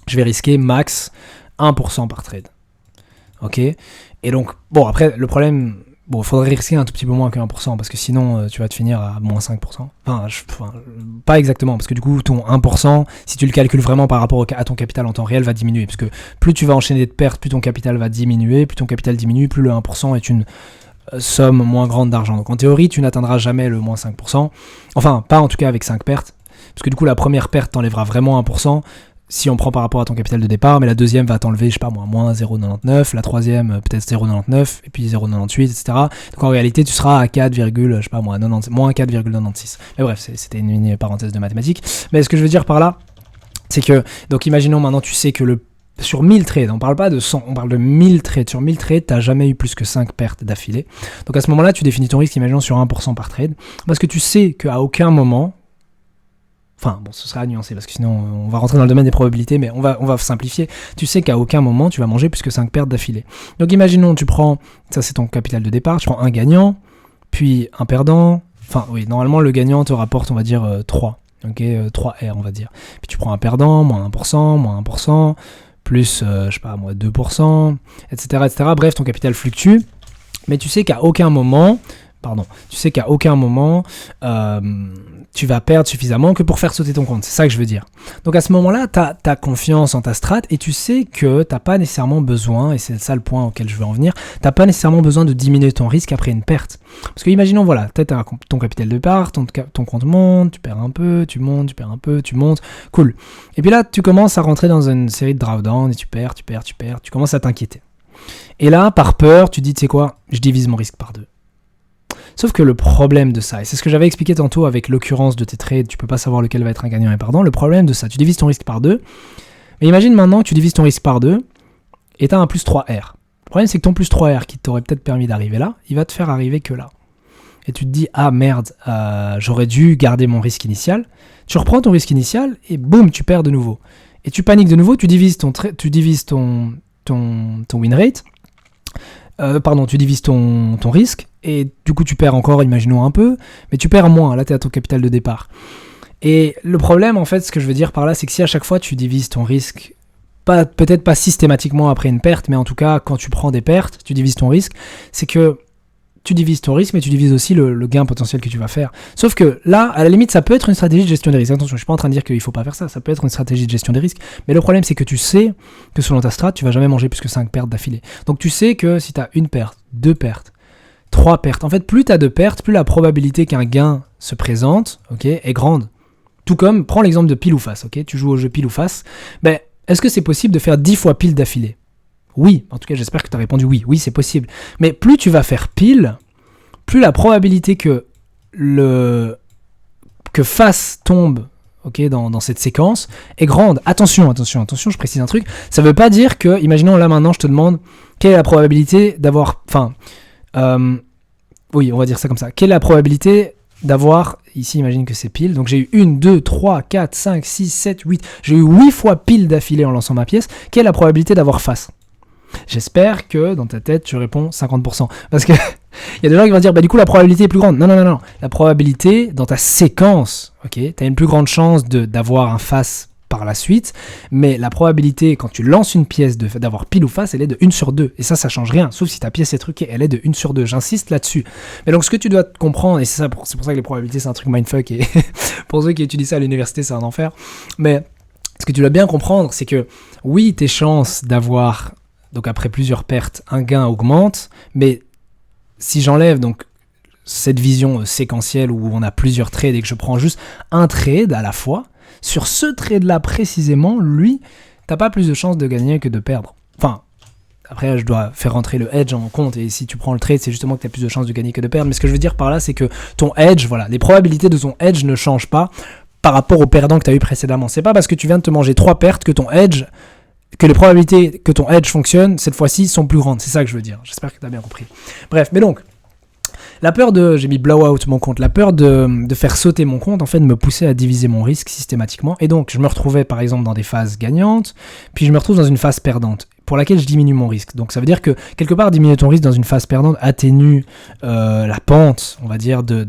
je vais risquer max 1% par trade. Ok? Et donc, bon, après, le problème... Bon, il faudrait risquer un tout petit peu moins que 1%, parce que sinon, tu vas te finir à moins 5%. Enfin, pas exactement, parce que du coup, ton 1%, si tu le calcules vraiment par rapport à ton capital en temps réel, va diminuer. Parce que plus tu vas enchaîner de pertes, plus ton capital va diminuer, plus ton capital diminue, plus le 1% est une somme moins grande d'argent. Donc en théorie, tu n'atteindras jamais le moins 5%. Enfin, pas en tout cas avec 5 pertes. Parce que du coup, la première perte t'enlèvera vraiment 1%. Si on prend par rapport à ton capital de départ, mais la deuxième va t'enlever, je sais pas moi, moins 0,99, la troisième peut-être 0,99, et puis 0,98, etc. Donc en réalité, tu seras à 4, je sais pas moi, moins 4,96. Mais bref, c'était une parenthèse de mathématiques. Mais ce que je veux dire par là, c'est que, donc imaginons maintenant, tu sais que sur 1000 trades, on parle pas de 100, on parle de 1000 trades. Sur 1000 trades, t'as jamais eu plus que 5 pertes d'affilée. Donc à ce moment-là, tu définis ton risque, imaginons sur 1% par trade, parce que tu sais qu'à aucun moment, enfin, bon, ce sera à nuancer parce que sinon on va rentrer dans le domaine des probabilités, mais on va simplifier. Tu sais qu'à aucun moment tu vas manger plus que 5 pertes d'affilée. Donc imaginons, tu prends, ça c'est ton capital de départ, tu prends un gagnant, puis un perdant. Enfin, oui, normalement le gagnant te rapporte, on va dire, 3. Ok, 3 R, on va dire. Puis tu prends un perdant, moins 1%, plus, je sais pas, moins 2%, etc., etc. Bref, ton capital fluctue, mais tu sais qu'à aucun moment. Tu vas perdre suffisamment que pour faire sauter ton compte. C'est ça que je veux dire. Donc à ce moment-là, tu as confiance en ta strat et tu sais que tu n'as pas nécessairement besoin, et c'est ça le point auquel je veux en venir, tu n'as pas nécessairement besoin de diminuer ton risque après une perte. Parce que imaginons, voilà, tu as ton capital de départ, ton compte monte, tu perds un peu, tu montes, tu perds un peu, tu montes, cool. Et puis là, tu commences à rentrer dans une série de drawdown et tu perds, tu commences à t'inquiéter. Et là, par peur, tu dis, tu sais quoi, je divise mon risque par 2. Sauf que le problème de ça, et c'est ce que j'avais expliqué tantôt avec l'occurrence de tes trades, tu peux pas savoir lequel va être un gagnant et un perdant, le problème de ça, tu divises ton risque par 2, mais imagine maintenant que tu divises ton risque par 2 et tu as un plus 3R. Le problème c'est que ton plus 3R qui t'aurait peut-être permis d'arriver là, il va te faire arriver que là. et tu te dis ah merde, j'aurais dû garder mon risque initial, tu reprends ton risque initial et boum, tu perds de nouveau. Et tu paniques de nouveau, tu divises ton win rate, tu divises ton risque, et du coup tu perds encore, imaginons un peu, mais tu perds moins, là tu es à ton capital de départ. Et le problème, en fait, ce que je veux dire par là, c'est que si à chaque fois tu divises ton risque, peut-être pas systématiquement après une perte, mais en tout cas quand tu prends des pertes, tu divises ton risque, c'est que tu divises ton risque, mais tu divises aussi le gain potentiel que tu vas faire. Sauf que là, à la limite, ça peut être une stratégie de gestion des risques. Attention, je suis pas en train de dire qu'il faut pas faire ça, ça peut être une stratégie de gestion des risques, mais le problème c'est que tu sais que selon ta strat, tu vas jamais manger plus que 5 pertes d'affilée. Donc tu sais que si tu as une perte, 2 pertes, 3 pertes, en fait plus tu as de pertes, plus la probabilité qu'un gain se présente, est grande. Tout comme, prends l'exemple de pile ou face, tu joues au jeu pile ou face, est-ce que c'est possible de faire 10 fois pile d'affilée ? Oui, en tout cas j'espère que tu as répondu oui, c'est possible. Mais plus tu vas faire pile, plus la probabilité que face tombe dans cette séquence est grande. Attention, je précise un truc, ça veut pas dire que, imaginons là maintenant je te demande quelle est la probabilité d'avoir, oui on va dire ça comme ça, quelle est la probabilité d'avoir, ici imagine que c'est pile, donc j'ai eu 1, 2, 3, 4, 5, 6, 7, 8, j'ai eu 8 fois pile d'affilée en lançant ma pièce, quelle est la probabilité d'avoir face ? J'espère que dans ta tête tu réponds 50%, parce que il y a des gens qui vont dire du coup la probabilité est plus grande. Non, la probabilité dans ta séquence, t'as une plus grande chance d'avoir un face par la suite, mais la probabilité quand tu lances une pièce d'avoir pile ou face, elle est de 1 sur 2, et ça change rien, sauf si ta pièce est truquée, elle est de 1 sur 2, j'insiste là-dessus. Mais donc ce que tu dois comprendre, et c'est pour ça que les probabilités c'est un truc mindfuck, et pour ceux qui étudient ça à l'université c'est un enfer, mais ce que tu dois bien comprendre, c'est que oui, tes chances d'avoir, donc après plusieurs pertes, un gain augmente, mais si j'enlève donc cette vision séquentielle où on a plusieurs trades et que je prends juste un trade à la fois, sur ce trade-là précisément, lui, t'as pas plus de chances de gagner que de perdre. Enfin, après je dois faire rentrer le hedge en compte, et si tu prends le trade, c'est justement que t'as plus de chances de gagner que de perdre, mais ce que je veux dire par là, c'est que ton hedge, les probabilités de ton hedge ne changent pas par rapport au perdant que t'as eu précédemment. C'est pas parce que tu viens de te manger 3 pertes que les probabilités que ton hedge fonctionne, cette fois-ci, sont plus grandes. C'est ça que je veux dire. J'espère que tu as bien compris. Bref, mais donc, la peur j'ai mis blowout mon compte, la peur de faire sauter mon compte, en fait, me poussait à diviser mon risque systématiquement. Et donc, je me retrouvais, par exemple, dans des phases gagnantes, puis je me retrouve dans une phase perdante, pour laquelle je diminue mon risque. Donc, ça veut dire que, quelque part, diminuer ton risque dans une phase perdante atténue la pente, on va dire, de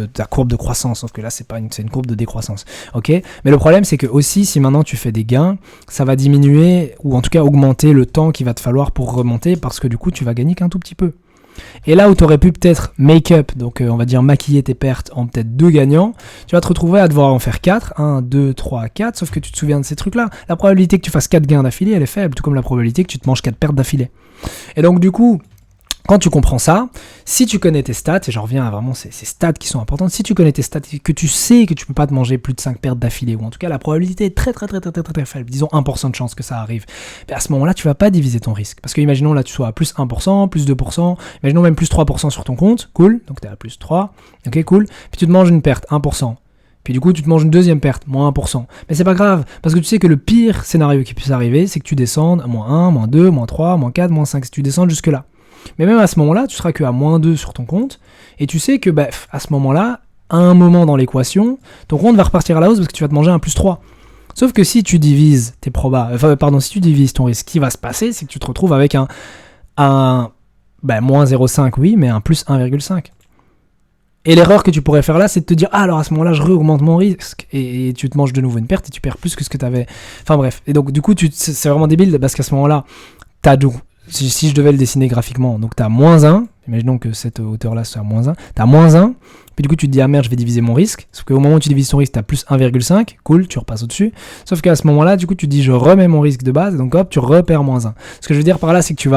ta courbe de croissance. Sauf que là, c'est une courbe de décroissance. Mais le problème, c'est que aussi, si maintenant tu fais des gains, ça va diminuer, ou en tout cas augmenter le temps qu'il va te falloir pour remonter, parce que du coup, tu vas gagner qu'un tout petit peu. Et là où tu aurais pu peut-être make up, donc on va dire maquiller tes pertes en peut-être 2 gagnants, tu vas te retrouver à devoir en faire 4, 1, 2, 3, 4, sauf que tu te souviens de ces trucs-là. La probabilité que tu fasses 4 gains d'affilée, elle est faible, tout comme la probabilité que tu te manges 4 pertes d'affilée. Et donc du coup, quand tu comprends ça, si tu connais tes stats, et j'en reviens à vraiment ces stats qui sont importantes, si tu connais tes stats, que tu sais que tu peux pas te manger plus de 5 pertes d'affilée, ou en tout cas la probabilité est très faible, disons 1% de chance que ça arrive, à ce moment-là, tu vas pas diviser ton risque. Parce que imaginons là tu sois à plus 1%, plus 2%, imaginons même plus 3% sur ton compte, cool, donc tu es à plus 3, ok cool, puis tu te manges une perte, 1%. Puis du coup, tu te manges une deuxième perte, moins 1%. Mais c'est pas grave, parce que tu sais que le pire scénario qui puisse arriver, c'est que tu descendes à moins 1, moins 2, moins 3, moins 4, moins 5, si tu descends jusque-là. Mais même à ce moment-là, tu seras que à moins 2 sur ton compte, et tu sais que à ce moment-là, à un moment dans l'équation, ton compte va repartir à la hausse parce que tu vas te manger un plus 3. Sauf que si tu divises tes si tu divises ton risque, ce qui va se passer, c'est que tu te retrouves avec un moins 0,5, oui, mais un plus 1,5. Et l'erreur que tu pourrais faire là, c'est de te dire, alors à ce moment-là, je réaugmente mon risque, et tu te manges de nouveau une perte, et tu perds plus que ce que tu avais. Enfin bref, et donc du coup, c'est vraiment débile, parce qu'à ce moment-là, si je devais le dessiner graphiquement, donc tu as moins 1, imaginons que cette hauteur-là soit moins 1, tu as moins 1, puis du coup tu te dis, ah merde, je vais diviser mon risque, sauf qu'au moment où tu divises ton risque, tu as plus 1,5, cool, tu repasses au-dessus, sauf qu'à ce moment-là, du coup tu te dis, je remets mon risque de base, donc hop, tu repères moins 1. Ce que je veux dire par là, c'est que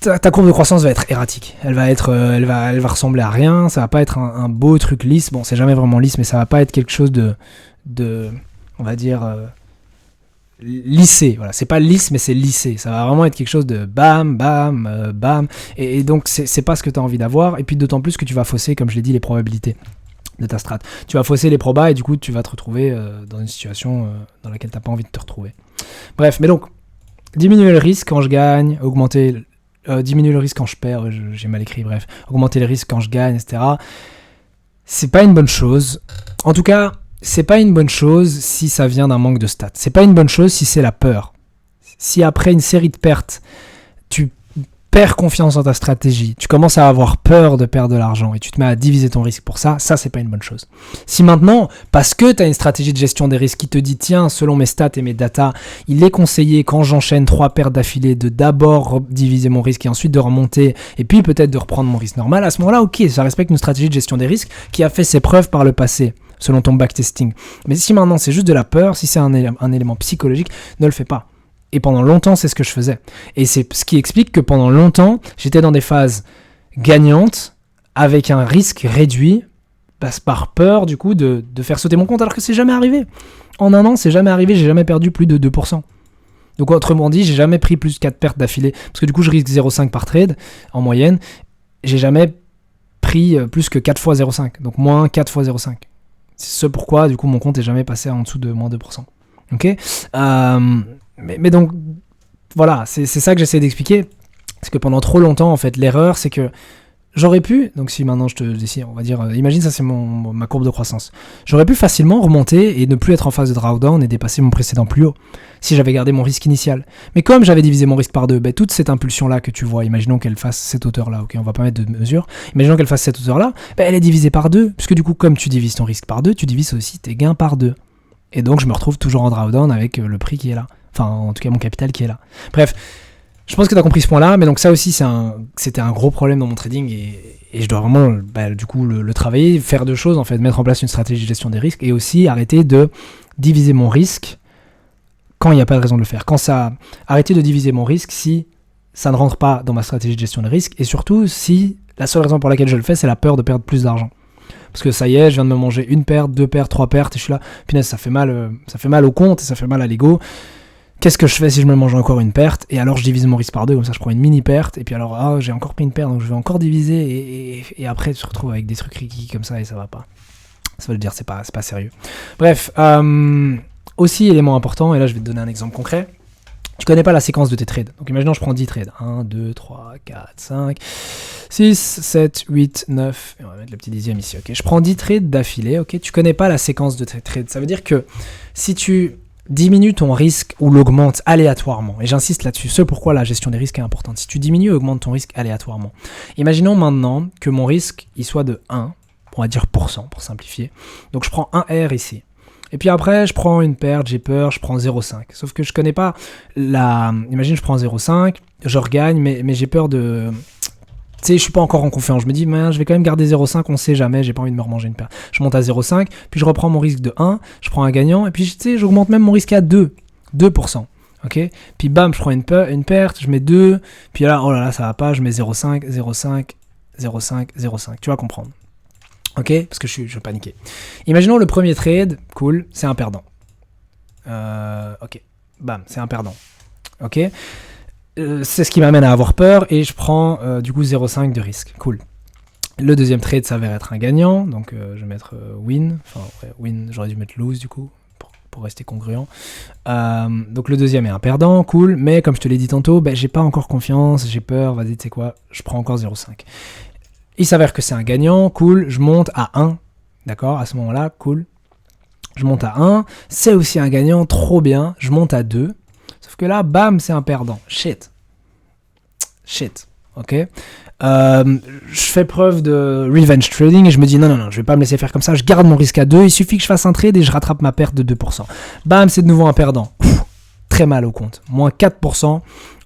ta courbe de croissance va être erratique, elle va ressembler à rien, ça va pas être un beau truc lisse, bon c'est jamais vraiment lisse, mais ça va pas être quelque chose de on va dire... lissé, voilà, c'est pas lisse mais c'est lissé, ça va vraiment être quelque chose de bam, bam, bam, et donc c'est pas ce que tu as envie d'avoir, et puis d'autant plus que tu vas fausser, comme je l'ai dit, les probabilités de ta strat. Tu vas fausser les probas et du coup tu vas te retrouver dans une situation dans laquelle t'as pas envie de te retrouver. Bref, mais donc, diminuer le risque quand je gagne, augmenter diminuer le risque quand je perds, j'ai mal écrit, bref, augmenter les risques quand je gagne, etc. C'est pas une bonne chose. En tout cas, c'est pas une bonne chose si ça vient d'un manque de stats. C'est pas une bonne chose si c'est la peur. Si après une série de pertes, tu perds confiance dans ta stratégie, tu commences à avoir peur de perdre de l'argent et tu te mets à diviser ton risque pour ça, c'est pas une bonne chose. Si maintenant, parce que tu as une stratégie de gestion des risques qui te dit, tiens, selon mes stats et mes datas, il est conseillé quand j'enchaîne 3 pertes d'affilée de d'abord diviser mon risque et ensuite de remonter et puis peut-être de reprendre mon risque normal, à ce moment-là, ok, ça respecte une stratégie de gestion des risques qui a fait ses preuves par le passé, selon ton backtesting. Mais si maintenant c'est juste de la peur, si c'est un élément psychologique, ne le fais pas. Et pendant longtemps, c'est ce que je faisais. Et c'est ce qui explique que pendant longtemps, j'étais dans des phases gagnantes avec un risque réduit par peur du coup de faire sauter mon compte alors que c'est jamais arrivé. En un an, c'est jamais arrivé, j'ai jamais perdu plus de 2%. Donc autrement dit, j'ai jamais pris plus de 4 pertes d'affilée parce que du coup, je risque 0,5 par trade en moyenne. J'ai jamais pris plus que 4 fois 0,5. Donc moins 4 fois 0,5. C'est ce pourquoi du coup mon compte est jamais passé en dessous de moins 2%. Ok, mais donc, voilà, c'est ça que j'essaie d'expliquer. C'est que pendant trop longtemps, en fait, l'erreur, c'est que j'aurais pu, donc si maintenant je te décide, on va dire, imagine ça c'est ma courbe de croissance. J'aurais pu facilement remonter et ne plus être en phase de drawdown et dépasser mon précédent plus haut, si j'avais gardé mon risque initial. Mais comme j'avais divisé mon risque par 2, toute cette impulsion-là que tu vois, imaginons qu'elle fasse cette hauteur-là, ok, on va pas mettre de mesure, imaginons qu'elle fasse cette hauteur-là, elle est divisée par 2, puisque du coup, comme tu divises ton risque par 2, tu divises aussi tes gains par 2. Et donc, je me retrouve toujours en drawdown avec le prix qui est là. Enfin, en tout cas, mon capital qui est là. Bref, je pense que tu as compris ce point-là, mais donc ça aussi, c'était un gros problème dans mon trading et je dois vraiment, du coup, le travailler, faire deux choses, en fait, mettre en place une stratégie de gestion des risques et aussi arrêter de diviser mon risque quand il n'y a pas de raison de le faire. Arrêter de diviser mon risque si ça ne rentre pas dans ma stratégie de gestion des risques et surtout si la seule raison pour laquelle je le fais, c'est la peur de perdre plus d'argent. Parce que ça y est, je viens de me manger 1 perte, 2 pertes, 3 pertes, et je suis là, punaise, ça fait mal au compte, et ça fait mal à l'ego. Qu'est-ce que je fais si je me mange encore une perte? Et alors je divise mon risque par 2, comme ça je prends une mini perte, et puis alors, j'ai encore pris une perte, donc je vais encore diviser, et après tu te retrouves avec des trucs riquis comme ça, et ça va pas. Ça veut dire, c'est pas sérieux. Bref, aussi élément important, et là je vais te donner un exemple concret. Tu connais pas la séquence de tes trades. Donc imaginons je prends 10 trades. 1, 2, 3, 4, 5, 6, 7, 8, 9. Et on va mettre le petit dixième ici. Ok, je prends 10 trades d'affilée. Ok, tu connais pas la séquence de tes trades. Ça veut dire que si tu diminues ton risque ou l'augmentes aléatoirement, et j'insiste là-dessus, c'est pourquoi la gestion des risques est importante. Si tu diminues ou augmentes ton risque aléatoirement. Imaginons maintenant que mon risque il soit de 1, on va dire %, pour simplifier. Donc je prends 1 R ici. Et puis après, je prends une perte, j'ai peur, je prends 0,5. Sauf que je connais pas Imagine, je prends 0,5, je regagne, mais j'ai peur de... Tu sais, je suis pas encore en confiance. Je me dis, je vais quand même garder 0,5, on sait jamais, j'ai pas envie de me remanger une perte. Je monte à 0,5, puis je reprends mon risque de 1, je prends un gagnant, et puis tu sais, j'augmente même mon risque à 2%. Ok, puis bam, je prends une perte, je mets 2, puis là, oh là là, ça va pas, je mets 0,5, 0,5, 0,5, 0,5. Tu vas comprendre. Ok, parce que je vais paniquer. Imaginons le premier trade, cool, c'est un perdant. Ok, bam, c'est un perdant. Ok, c'est ce qui m'amène à avoir peur et je prends du coup 0,5 de risque. Cool. Le deuxième trade s'avère être un gagnant, donc je vais mettre win. Enfin, win, j'aurais dû mettre lose du coup, pour rester congruent. Donc le deuxième est un perdant, cool, mais comme je te l'ai dit tantôt, j'ai pas encore confiance, j'ai peur, vas-y, tu sais quoi, je prends encore 0,5. Il s'avère que c'est un gagnant, cool, je monte à 1, d'accord, à ce moment-là, cool. Je monte à 1, c'est aussi un gagnant, trop bien, je monte à 2, sauf que là, bam, c'est un perdant, shit, ok. Je fais preuve de revenge trading et je me dis non, je vais pas me laisser faire comme ça, je garde mon risque à 2, il suffit que je fasse un trade et je rattrape ma perte de 2%. Bam, c'est de nouveau un perdant, très mal au compte, moins 4%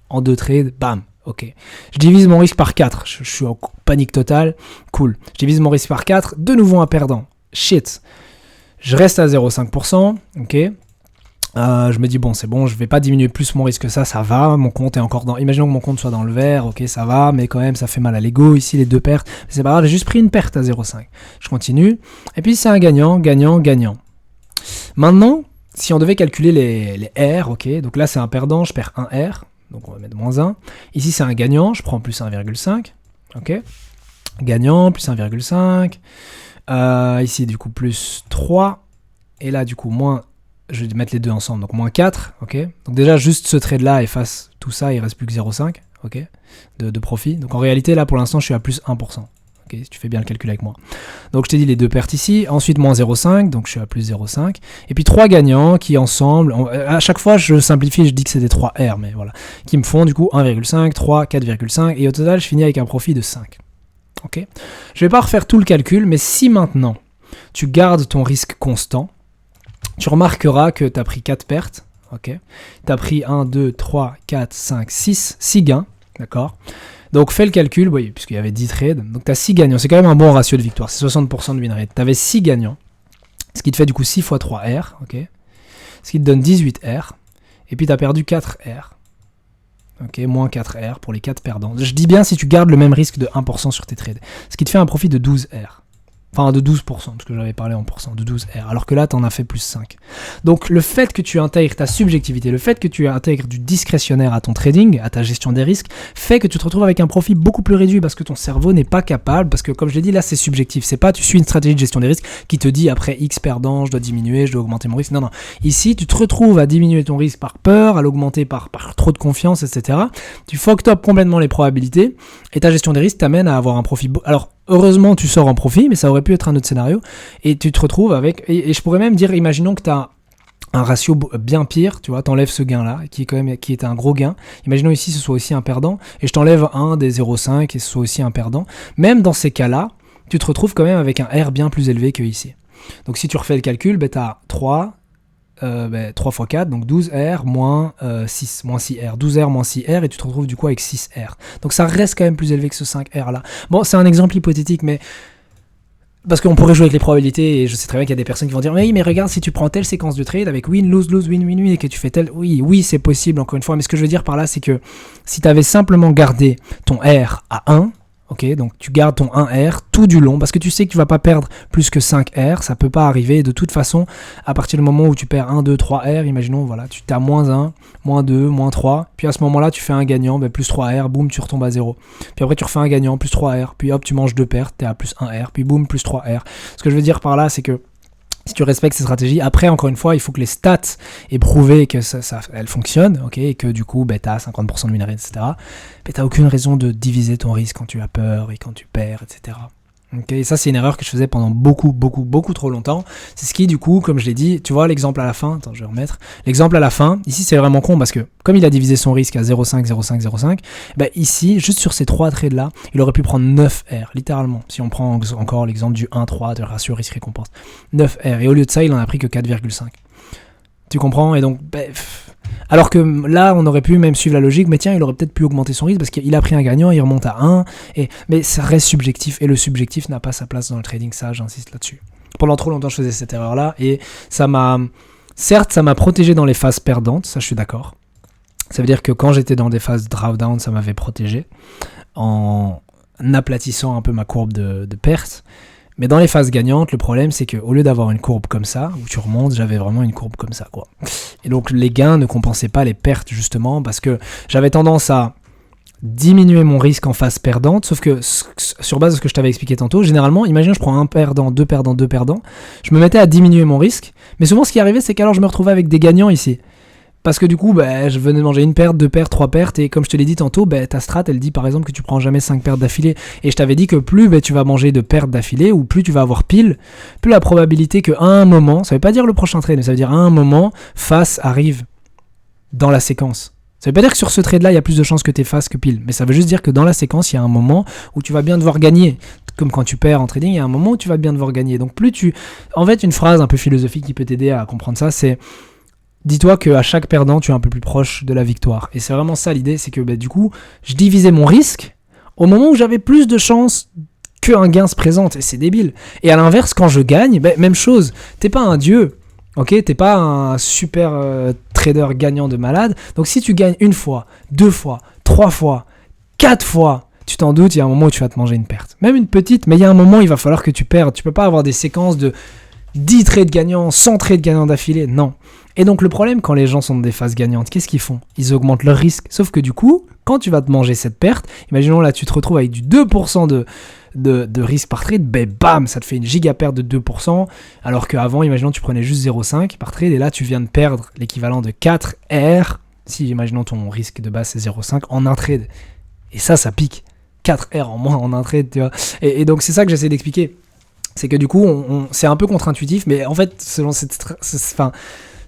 en 2 trades, bam. Ok, je divise mon risque par 4, je suis en panique totale, cool. Je divise mon risque par 4, de nouveau un perdant, shit. Je reste à 0,5%, ok. Je me dis bon, c'est bon, je vais pas diminuer plus mon risque que ça va, mon compte est encore dans... Imaginons que mon compte soit dans le vert, ok, ça va, mais quand même ça fait mal à l'ego, ici les 2 pertes, c'est pas grave, j'ai juste pris une perte à 0,5. Je continue, et puis c'est un gagnant. Maintenant, si on devait calculer les R, ok, donc là c'est un perdant, je perds 1 R, donc on va mettre moins 1. Ici c'est un gagnant, je prends plus 1,5. Ok. Gagnant, plus 1,5. Ici du coup plus 3. Et là du coup moins, je vais mettre les deux ensemble, donc moins 4. Ok. Donc déjà juste ce trade là efface tout ça, il reste plus que 0,5. ok, de profit. Donc en réalité, là, pour l'instant, je suis à plus 1%. Okay, si tu fais bien le calcul avec moi. Donc je t'ai dit les 2 pertes ici, ensuite moins 0,5, donc je suis à plus 0,5. Et puis 3 gagnants qui ensemble, à chaque fois je simplifie, je dis que c'est des 3 R, mais voilà, qui me font du coup 1,5, 3, 4,5, et au total je finis avec un profit de 5. Ok. Je vais pas refaire tout le calcul, mais si maintenant tu gardes ton risque constant, tu remarqueras que tu as pris 4 pertes, ok. Tu as pris 1, 2, 3, 4, 5, 6 gains, d'accord. Donc fais le calcul, oui, puisqu'il y avait 10 trades, donc tu as 6 gagnants, c'est quand même un bon ratio de victoire, c'est 60% de win rate. Tu avais 6 gagnants, ce qui te fait du coup 6 fois 3 R, ok, ce qui te donne 18 R, et puis tu as perdu 4 R, ok, moins 4 R pour les 4 perdants. Je dis bien si tu gardes le même risque de 1% sur tes trades, ce qui te fait un profit de 12 R. Enfin, de 12%, parce que j'avais parlé en pourcent, de 12 R, alors que là, tu en as fait plus 5. Donc, le fait que tu intègres ta subjectivité, le fait que tu intègres du discrétionnaire à ton trading, à ta gestion des risques, fait que tu te retrouves avec un profit beaucoup plus réduit parce que ton cerveau n'est pas capable, parce que comme je l'ai dit, là, c'est subjectif. C'est pas tu suis une stratégie de gestion des risques qui te dit après X perdant, je dois diminuer, je dois augmenter mon risque. Non, non. Ici, tu te retrouves à diminuer ton risque par peur, à l'augmenter par trop de confiance, etc. Tu fucked up complètement les probabilités et ta gestion des risques t'amène à avoir un profit. Alors, heureusement, tu sors en profit, mais ça aurait pu être un autre scénario. Et tu te retrouves avec... Et je pourrais même dire, imaginons que tu as un ratio bien pire, tu vois, t'enlèves ce gain-là, qui est un gros gain. Imaginons ici, ce soit aussi un perdant, et je t'enlève un des 0,5 et ce soit aussi un perdant. Même dans ces cas-là, tu te retrouves quand même avec un R bien plus élevé que ici. Donc si tu refais le calcul, tu as 3 x 4, donc 12 R moins 6 R. 12 R moins 6 R, et tu te retrouves du coup avec 6 R. Donc ça reste quand même plus élevé que ce 5 R là. Bon, c'est un exemple hypothétique, mais... Parce qu'on pourrait jouer avec les probabilités, et je sais très bien qu'il y a des personnes qui vont dire mais regarde, si tu prends telle séquence de trade avec win, lose, lose, win, win, win, et que tu fais telle... Oui, c'est possible, encore une fois, mais ce que je veux dire par là, c'est que si tu avais simplement gardé ton R à 1, ok, donc tu gardes ton 1R tout du long, parce que tu sais que tu vas pas perdre plus que 5R, ça peut pas arriver, de toute façon, à partir du moment où tu perds 1, 2, 3R, imaginons, voilà, tu t'as moins 1, moins 2, moins 3, puis à ce moment-là, tu fais un gagnant, plus 3R, boum, tu retombes à 0. Puis après, tu refais un gagnant, plus 3R, puis hop, tu manges 2 pertes, t'es à plus 1R, puis boum, plus 3R. Ce que je veux dire par là, c'est que si tu respectes ces stratégies, après, encore une fois, il faut que les stats aient prouvé que elles fonctionnent, ok, et que du coup, tu as 50% de win rate, etc. Mais tu n'as aucune raison de diviser ton risque quand tu as peur et quand tu perds, etc. Okay, et ça, c'est une erreur que je faisais pendant beaucoup trop longtemps. C'est ce qui, du coup, comme je l'ai dit, tu vois l'exemple à la fin, attends, je vais remettre. L'exemple à la fin, ici, c'est vraiment con parce que, comme il a divisé son risque à 0,5, 0,5, 0,5, ben ici, juste sur ces 3 trades-là, il aurait pu prendre 9 R, littéralement. Si on prend encore l'exemple du 1,3 de ratio risque-récompense. 9 R. Et au lieu de ça, il en a pris que 4,5. Tu comprends? Et donc, alors que là, on aurait pu même suivre la logique, mais tiens, il aurait peut-être pu augmenter son risque parce qu'il a pris un gagnant, il remonte à 1, mais ça reste subjectif, et le subjectif n'a pas sa place dans le trading, ça, j'insiste là-dessus. Pendant trop longtemps, je faisais cette erreur-là, et certes, ça m'a protégé dans les phases perdantes, ça je suis d'accord. Ça veut dire que quand j'étais dans des phases drawdown, ça m'avait protégé, en aplatissant un peu ma courbe de perte. Mais dans les phases gagnantes, le problème, c'est qu'au lieu d'avoir une courbe comme ça, où tu remontes, j'avais vraiment une courbe comme ça, quoi. Et donc, les gains ne compensaient pas les pertes, justement, parce que j'avais tendance à diminuer mon risque en phase perdante, sauf que, sur base de ce que je t'avais expliqué tantôt, généralement, imagine, je prends un perdant, deux perdants, je me mettais à diminuer mon risque, mais souvent, ce qui arrivait, c'est qu'alors, je me retrouvais avec des gagnants ici. Parce que du coup, je venais de manger une perte, 2 pertes, 3 pertes, et comme je te l'ai dit tantôt, ta strat, elle dit par exemple que tu prends jamais 5 pertes d'affilée. Et je t'avais dit que plus tu vas manger de pertes d'affilée, ou plus tu vas avoir pile, plus la probabilité qu'à un moment, ça veut pas dire le prochain trade, mais ça veut dire à un moment, face arrive dans la séquence. Ça veut pas dire que sur ce trade-là, il y a plus de chances que t'es face que pile, mais ça veut juste dire que dans la séquence, il y a un moment où tu vas bien devoir gagner. Comme quand tu perds en trading, il y a un moment où tu vas bien devoir gagner. Donc En fait, une phrase un peu philosophique qui peut t'aider à comprendre ça, c'est... Dis-toi qu'à chaque perdant, tu es un peu plus proche de la victoire. Et c'est vraiment ça l'idée, c'est que du coup, je divisais mon risque au moment où j'avais plus de chances qu'un gain se présente. Et c'est débile. Et à l'inverse, quand je gagne, même chose. T'es pas un dieu, ok? T'es pas un super trader gagnant de malade. Donc si tu gagnes 1 fois, 2 fois, 3 fois, 4 fois, tu t'en doutes, il y a un moment où tu vas te manger une perte. Même une petite, mais il y a un moment où il va falloir que tu perdes. Tu peux pas avoir des séquences de 10 trades gagnants, 100 trades gagnants d'affilée, non. Et donc le problème quand les gens sont dans des phases gagnantes, qu'est-ce qu'ils font? Ils augmentent leur risque. Sauf que du coup, quand tu vas te manger cette perte, imaginons là tu te retrouves avec du 2% de risque par trade, bam, ça te fait une giga perte de 2%, alors qu'avant, imaginons tu prenais juste 0,5 par trade, et là tu viens de perdre l'équivalent de 4 R si imaginons ton risque de base c'est 0,5 en un trade, et ça pique 4 R en moins en un trade, tu vois. Et donc c'est ça que j'essaie d'expliquer. C'est que du coup, c'est un peu contre-intuitif, mais en fait, selon ce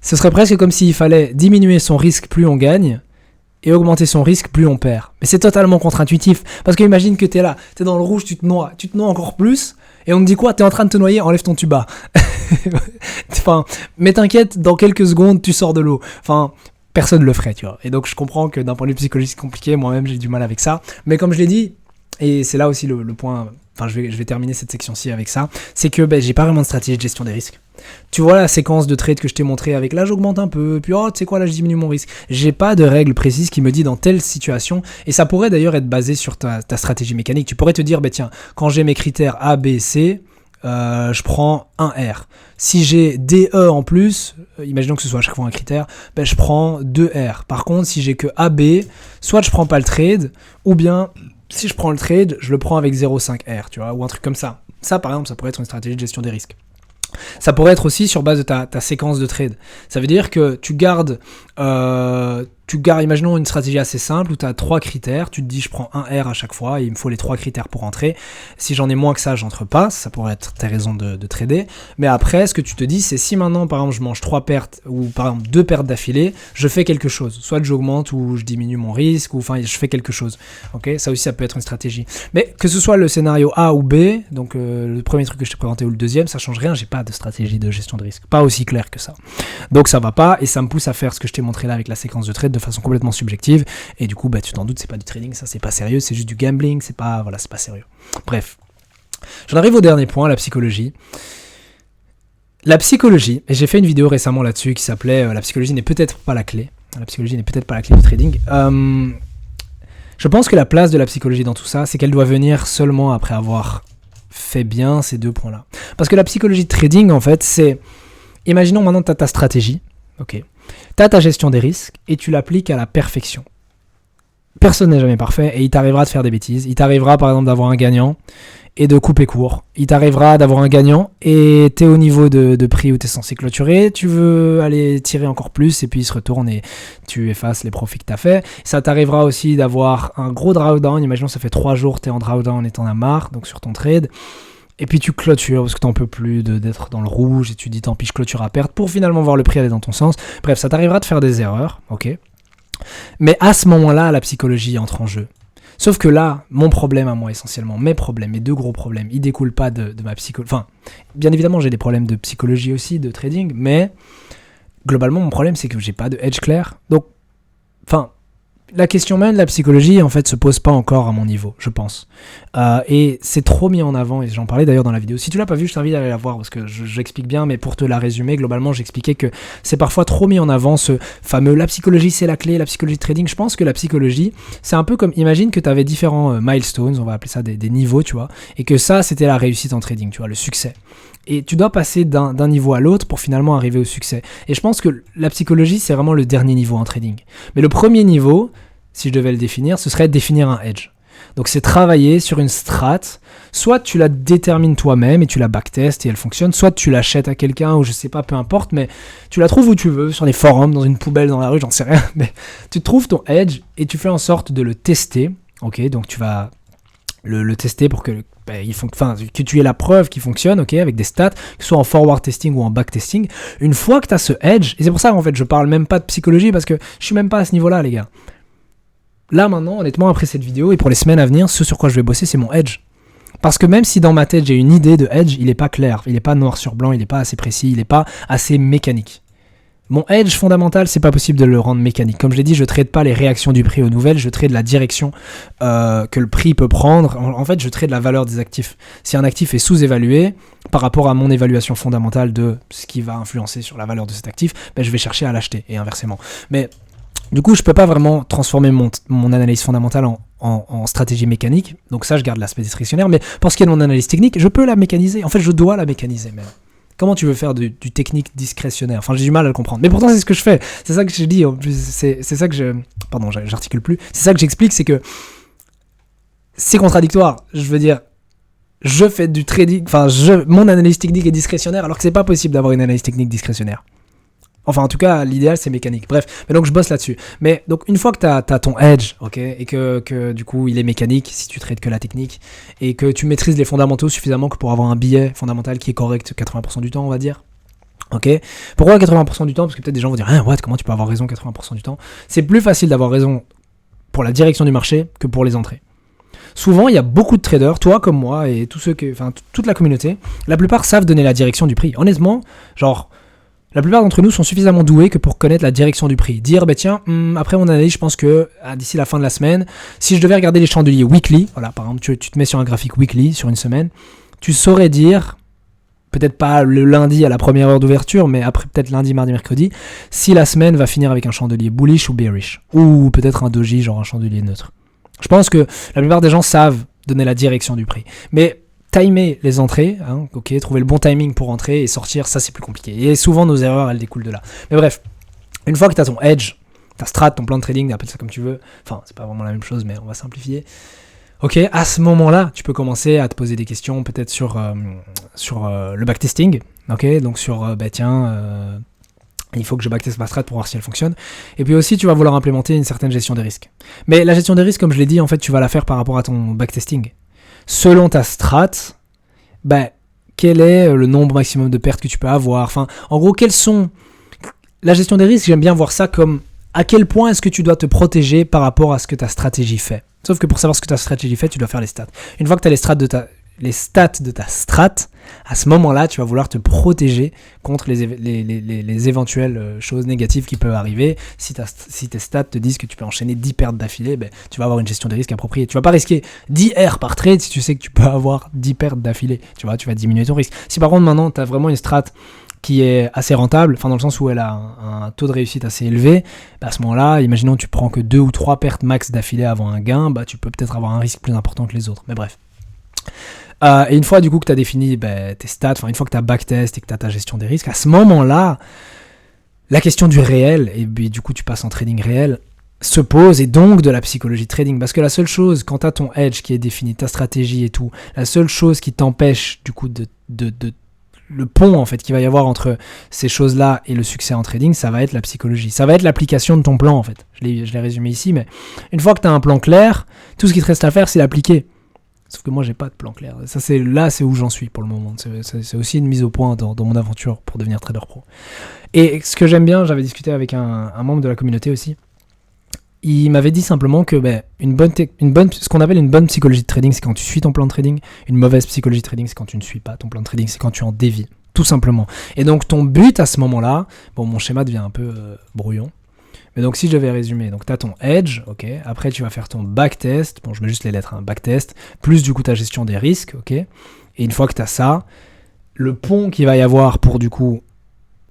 serait presque comme s'il fallait diminuer son risque plus on gagne, et augmenter son risque plus on perd. Mais c'est totalement contre-intuitif, parce que imagine que t'es là, t'es dans le rouge, tu te noies encore plus, et on te dit quoi? T'es en train de te noyer, enlève ton tuba. Enfin, mais t'inquiète, dans quelques secondes, tu sors de l'eau. Enfin, personne le ferait, tu vois. Et donc je comprends que d'un point de vue psychologique, c'est compliqué, moi-même j'ai du mal avec ça, mais comme je l'ai dit, et c'est là aussi le point, enfin je vais terminer cette section-ci avec ça, c'est que j'ai pas vraiment de stratégie de gestion des risques. Tu vois la séquence de trade que je t'ai montré avec là j'augmente un peu, puis tu sais quoi là je diminue mon risque. J'ai pas de règle précise qui me dit dans telle situation, et ça pourrait d'ailleurs être basé sur ta stratégie mécanique. Tu pourrais te dire, tiens, quand j'ai mes critères A, B, C, je prends un R. Si j'ai D, E en plus, imaginons que ce soit à chaque fois un critère, je prends 2 R. Par contre, si j'ai que A, B, soit je prends pas le trade, ou bien si je prends le trade, je le prends avec 0,5 R, tu vois, ou un truc comme ça. Ça, par exemple, ça pourrait être une stratégie de gestion des risques. Ça pourrait être aussi sur base de ta séquence de trade. Ça veut dire que tu gardes, imaginons une stratégie assez simple où tu as 3 critères, tu te dis je prends un R à chaque fois et il me faut les 3 critères pour entrer. Si j'en ai moins que ça, j'entre pas, ça pourrait être tes raisons de trader. Mais après, ce que tu te dis, c'est si maintenant, par exemple, je mange 3 pertes ou par exemple 2 pertes d'affilée, je fais quelque chose. Soit j'augmente ou je diminue mon risque, ou enfin je fais quelque chose. Okay, ça aussi, ça peut être une stratégie. Mais que ce soit le scénario A ou B, donc le premier truc que je t'ai présenté ou le deuxième, ça change rien, j'ai pas de stratégie de gestion de risque. Pas aussi clair que ça. Donc ça va pas et ça me pousse à faire ce que je t'ai montré là avec la séquence de trade de façon complètement subjective. Et du coup, tu t'en doutes, c'est pas du trading, ça c'est pas sérieux, c'est juste du gambling, c'est pas sérieux. Bref. J'en arrive au dernier point, la psychologie. La psychologie, et j'ai fait une vidéo récemment là-dessus qui s'appelait La psychologie n'est peut-être pas la clé. La psychologie n'est peut-être pas la clé du trading. Je pense que la place de la psychologie dans tout ça, c'est qu'elle doit venir seulement après avoir fait bien ces 2 points-là. Parce que la psychologie de trading, en fait, c'est... Imaginons maintenant que tu as ta stratégie, ok. Tu as ta gestion des risques et tu l'appliques à la perfection. Personne n'est jamais parfait et il t'arrivera de faire des bêtises. Il t'arrivera par exemple d'avoir un gagnant et de couper court. Il t'arrivera d'avoir un gagnant et tu es au niveau de prix où tu es censé clôturer. Tu veux aller tirer encore plus et puis il se retourne et tu effaces les profits que tu as fait. Ça t'arrivera aussi d'avoir un gros drawdown. Imaginons ça fait 3 jours, tu es en drawdown et tu en as marre donc sur ton trade. Et puis tu clôtures parce que t'en peux plus d'être dans le rouge et tu dis tant pis je clôture à perte pour finalement voir le prix aller dans ton sens. Bref, ça t'arrivera de faire des erreurs, ok. Mais à ce moment-là, la psychologie entre en jeu. Sauf que là, mon problème à moi essentiellement, mes 2 gros problèmes, ils découlent pas de ma psychologie. Enfin, bien évidemment j'ai des problèmes de psychologie aussi, de trading, mais globalement mon problème c'est que j'ai pas de edge clair. Donc, la question même de la psychologie, en fait, se pose pas encore à mon niveau, je pense. Et c'est trop mis en avant, et j'en parlais d'ailleurs dans la vidéo. Si tu l'as pas vu, je t'invite à aller la voir, parce que j'explique bien, mais pour te la résumer, globalement, j'expliquais que c'est parfois trop mis en avant ce fameux « la psychologie, c'est la clé », la psychologie de trading. Je pense que la psychologie, c'est un peu comme, imagine que tu avais différents milestones, on va appeler ça des niveaux, tu vois, et que ça, c'était la réussite en trading, tu vois, le succès. Et tu dois passer d'un niveau à l'autre pour finalement arriver au succès. Et je pense que la psychologie, c'est vraiment le dernier niveau en trading. Mais le premier niveau, si je devais le définir, ce serait définir un edge. Donc c'est travailler sur une strat, soit tu la détermines toi-même et tu la backtestes et elle fonctionne, soit tu l'achètes à quelqu'un ou je sais pas, peu importe, mais tu la trouves où tu veux, sur des forums, dans une poubelle, dans la rue, j'en sais rien, mais tu trouves ton edge et tu fais en sorte de le tester, ok, donc tu vas le tester pour que que tu aies la preuve qu'il fonctionne, ok, avec des stats, que ce soit en forward testing ou en back testing. Une fois que tu as ce edge, et c'est pour ça en fait je parle même pas de psychologie parce que je suis même pas à ce niveau-là les gars. Là maintenant, honnêtement, après cette vidéo et pour les semaines à venir, ce sur quoi je vais bosser, c'est mon edge. Parce que même si dans ma tête j'ai une idée de edge, il est pas clair, il est pas noir sur blanc, il est pas assez précis, il est pas assez mécanique. Mon edge fondamental, c'est pas possible de le rendre mécanique. Comme je l'ai dit, je trade pas les réactions du prix aux nouvelles, je trade la direction que le prix peut prendre. En fait, je trade la valeur des actifs. Si un actif est sous-évalué par rapport à mon évaluation fondamentale de ce qui va influencer sur la valeur de cet actif, je vais chercher à l'acheter et inversement. Mais du coup, je peux pas vraiment transformer mon analyse fondamentale en stratégie mécanique. Donc ça, je garde l'aspect discrétionnaire. Mais pour ce qui est de mon analyse technique, je peux la mécaniser. En fait, je dois la mécaniser même. Comment tu veux faire du technique discrétionnaire? Enfin, j'ai du mal à le comprendre. Mais pourtant, c'est ce que je fais. C'est ça que je dis. C'est ça que je... Pardon, j'articule plus. C'est ça que j'explique, c'est que c'est contradictoire. Je veux dire, je fais du trading... Enfin, mon analyse technique est discrétionnaire alors que c'est pas possible d'avoir une analyse technique discrétionnaire. Enfin, en tout cas, l'idéal, c'est mécanique. Bref, mais donc je bosse là-dessus. Mais donc, une fois que tu as ton edge, ok, et que du coup, il est mécanique, si tu traites que la technique, et que tu maîtrises les fondamentaux suffisamment que pour avoir un billet fondamental qui est correct 80% du temps, on va dire. Ok. Pourquoi 80% du temps? Parce que peut-être des gens vont dire, hein, what, comment tu peux avoir raison 80% du temps? C'est plus facile d'avoir raison pour la direction du marché que pour les entrées. Souvent, il y a beaucoup de traders, toi comme moi, et tous ceux toute la communauté, la plupart savent donner la direction du prix. Honnêtement, genre, la plupart d'entre nous sont suffisamment doués que pour connaître la direction du prix. Dire, bah tiens, après mon analyse, je pense que d'ici la fin de la semaine, si je devais regarder les chandeliers weekly, voilà, par exemple, tu te mets sur un graphique weekly, sur une semaine, tu saurais dire, peut-être pas le lundi à la première heure d'ouverture, mais après peut-être lundi, mardi, mercredi, si la semaine va finir avec un chandelier bullish ou bearish. Ou peut-être un doji, genre un chandelier neutre. Je pense que la plupart des gens savent donner la direction du prix. Mais timer les entrées, hein, ok, trouver le bon timing pour entrer et sortir, ça c'est plus compliqué. Et souvent nos erreurs, elles découlent de là. Mais bref, une fois que tu as ton edge, ta strat, ton plan de trading, appelle ça comme tu veux, enfin c'est pas vraiment la même chose, mais on va simplifier. Ok, à ce moment-là, tu peux commencer à te poser des questions peut-être sur le backtesting, ok, donc sur, il faut que je backteste ma strat pour voir si elle fonctionne. Et puis aussi, tu vas vouloir implémenter une certaine gestion des risques. Mais la gestion des risques, comme je l'ai dit, en fait, tu vas la faire par rapport à ton backtesting. Selon ta strat, quel est le nombre maximum de pertes que tu peux avoir? Enfin, en gros, quels sont... La gestion des risques, j'aime bien voir ça comme à quel point est-ce que tu dois te protéger par rapport à ce que ta stratégie fait. Sauf que pour savoir ce que ta stratégie fait, tu dois faire les stats. Une fois que tu as les stats de ta strat, à ce moment-là, tu vas vouloir te protéger contre les éventuelles choses négatives qui peuvent arriver. Si tes stats te disent que tu peux enchaîner 10 pertes d'affilée, tu vas avoir une gestion des risques appropriée. Tu vas pas risquer 10 R par trade si tu sais que tu peux avoir 10 pertes d'affilée. Tu vas diminuer ton risque. Si par contre maintenant, tu as vraiment une strat qui est assez rentable, enfin dans le sens où elle a un taux de réussite assez élevé, à ce moment-là, imaginons que tu prends que 2 ou 3 pertes max d'affilée avant un gain, tu peux peut-être avoir un risque plus important que les autres. Mais bref. Et une fois du coup que tu as défini tes stats, une fois que tu as backtest et que tu as ta gestion des risques, à ce moment-là, la question du réel, et du coup tu passes en trading réel, se pose, et donc de la psychologie de trading. Parce que la seule chose, quand tu as ton edge qui est défini, ta stratégie et tout, la seule chose qui t'empêche du coup le pont en fait qu'il va y avoir entre ces choses-là et le succès en trading, ça va être la psychologie. Ça va être l'application de ton plan en fait. Je l'ai résumé ici, mais une fois que tu as un plan clair, tout ce qui te reste à faire, c'est l'appliquer. Sauf que moi, j'ai pas de plan clair. Ça, c'est où j'en suis pour le moment. C'est aussi une mise au point dans mon aventure pour devenir trader pro. Et ce que j'aime bien, j'avais discuté avec un membre de la communauté aussi. Il m'avait dit simplement que ce qu'on appelle une bonne psychologie de trading, c'est quand tu suis ton plan de trading. Une mauvaise psychologie de trading, c'est quand tu ne suis pas ton plan de trading, c'est quand tu en dévies, tout simplement. Et donc ton but à ce moment-là, mon schéma devient un peu brouillon. Mais donc si je devais résumer, donc tu as ton edge, ok. Après tu vas faire ton backtest, je mets juste les lettres, backtest, plus du coup ta gestion des risques, ok. Et une fois que tu as ça, le pont qu'il va y avoir pour du coup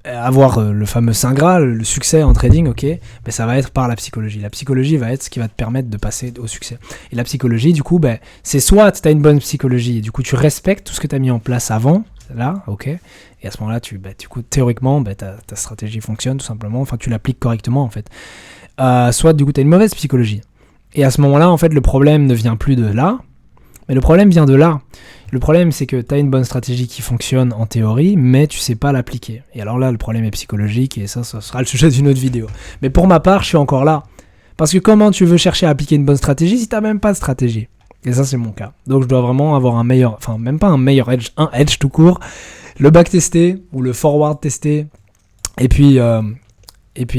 avoir le fameux Saint Graal, le succès en trading, ok, ça va être par la psychologie. La psychologie va être ce qui va te permettre de passer au succès. Et la psychologie, du coup, c'est soit tu as une bonne psychologie et du coup tu respectes tout ce que tu as mis en place avant, là, ok, et à ce moment-là, du coup, théoriquement, ta stratégie fonctionne tout simplement, tu l'appliques correctement en fait. Soit du coup tu as une mauvaise psychologie. Et à ce moment-là, en fait, le problème ne vient plus de là, mais le problème vient de là. Le problème, c'est que tu as une bonne stratégie qui fonctionne en théorie, mais tu sais pas l'appliquer. Et alors là, le problème est psychologique, et ça sera le sujet d'une autre vidéo. Mais pour ma part, je suis encore là. Parce que comment tu veux chercher à appliquer une bonne stratégie si tu n'as même pas de stratégie? Et ça, c'est mon cas. Donc je dois vraiment avoir un meilleur, même pas un meilleur edge, un edge tout court, le back testé, ou le forward testé, et puis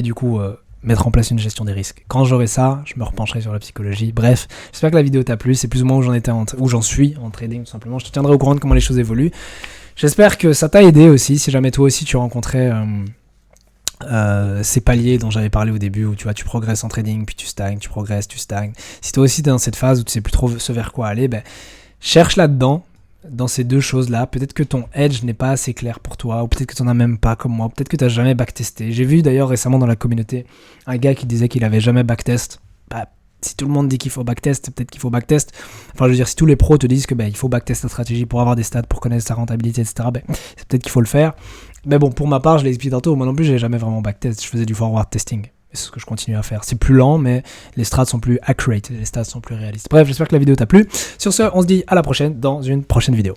du coup... mettre en place une gestion des risques. Quand j'aurai ça, je me repencherai sur la psychologie. Bref, j'espère que la vidéo t'a plu. C'est plus ou moins où j'en suis en trading, tout simplement. Je te tiendrai au courant de comment les choses évoluent. J'espère que ça t'a aidé aussi. Si jamais toi aussi tu rencontrais ces paliers dont j'avais parlé au début, où tu progresses en trading, puis tu stagnes, tu progresses, tu stagnes. Si toi aussi t'es dans cette phase où tu sais plus trop ce vers quoi aller, cherche là-dedans. Dans ces deux choses-là, peut-être que ton edge n'est pas assez clair pour toi, ou peut-être que tu n'en as même pas comme moi, peut-être que tu n'as jamais backtesté. J'ai vu d'ailleurs récemment dans la communauté un gars qui disait qu'il n'avait jamais backtest. Si tout le monde dit qu'il faut backtest, peut-être qu'il faut backtest. Si tous les pros te disent que il faut backtest ta stratégie pour avoir des stats, pour connaître sa rentabilité, etc., c'est peut-être qu'il faut le faire. Mais bon, pour ma part, je l'ai expliqué tantôt, moi non plus, je n'ai jamais vraiment backtest, je faisais du forward testing. C'est ce que je continue à faire. C'est plus lent, mais les strats sont plus accurate, les stats sont plus réalistes. Bref, j'espère que la vidéo t'a plu. Sur ce, on se dit à la prochaine dans une prochaine vidéo.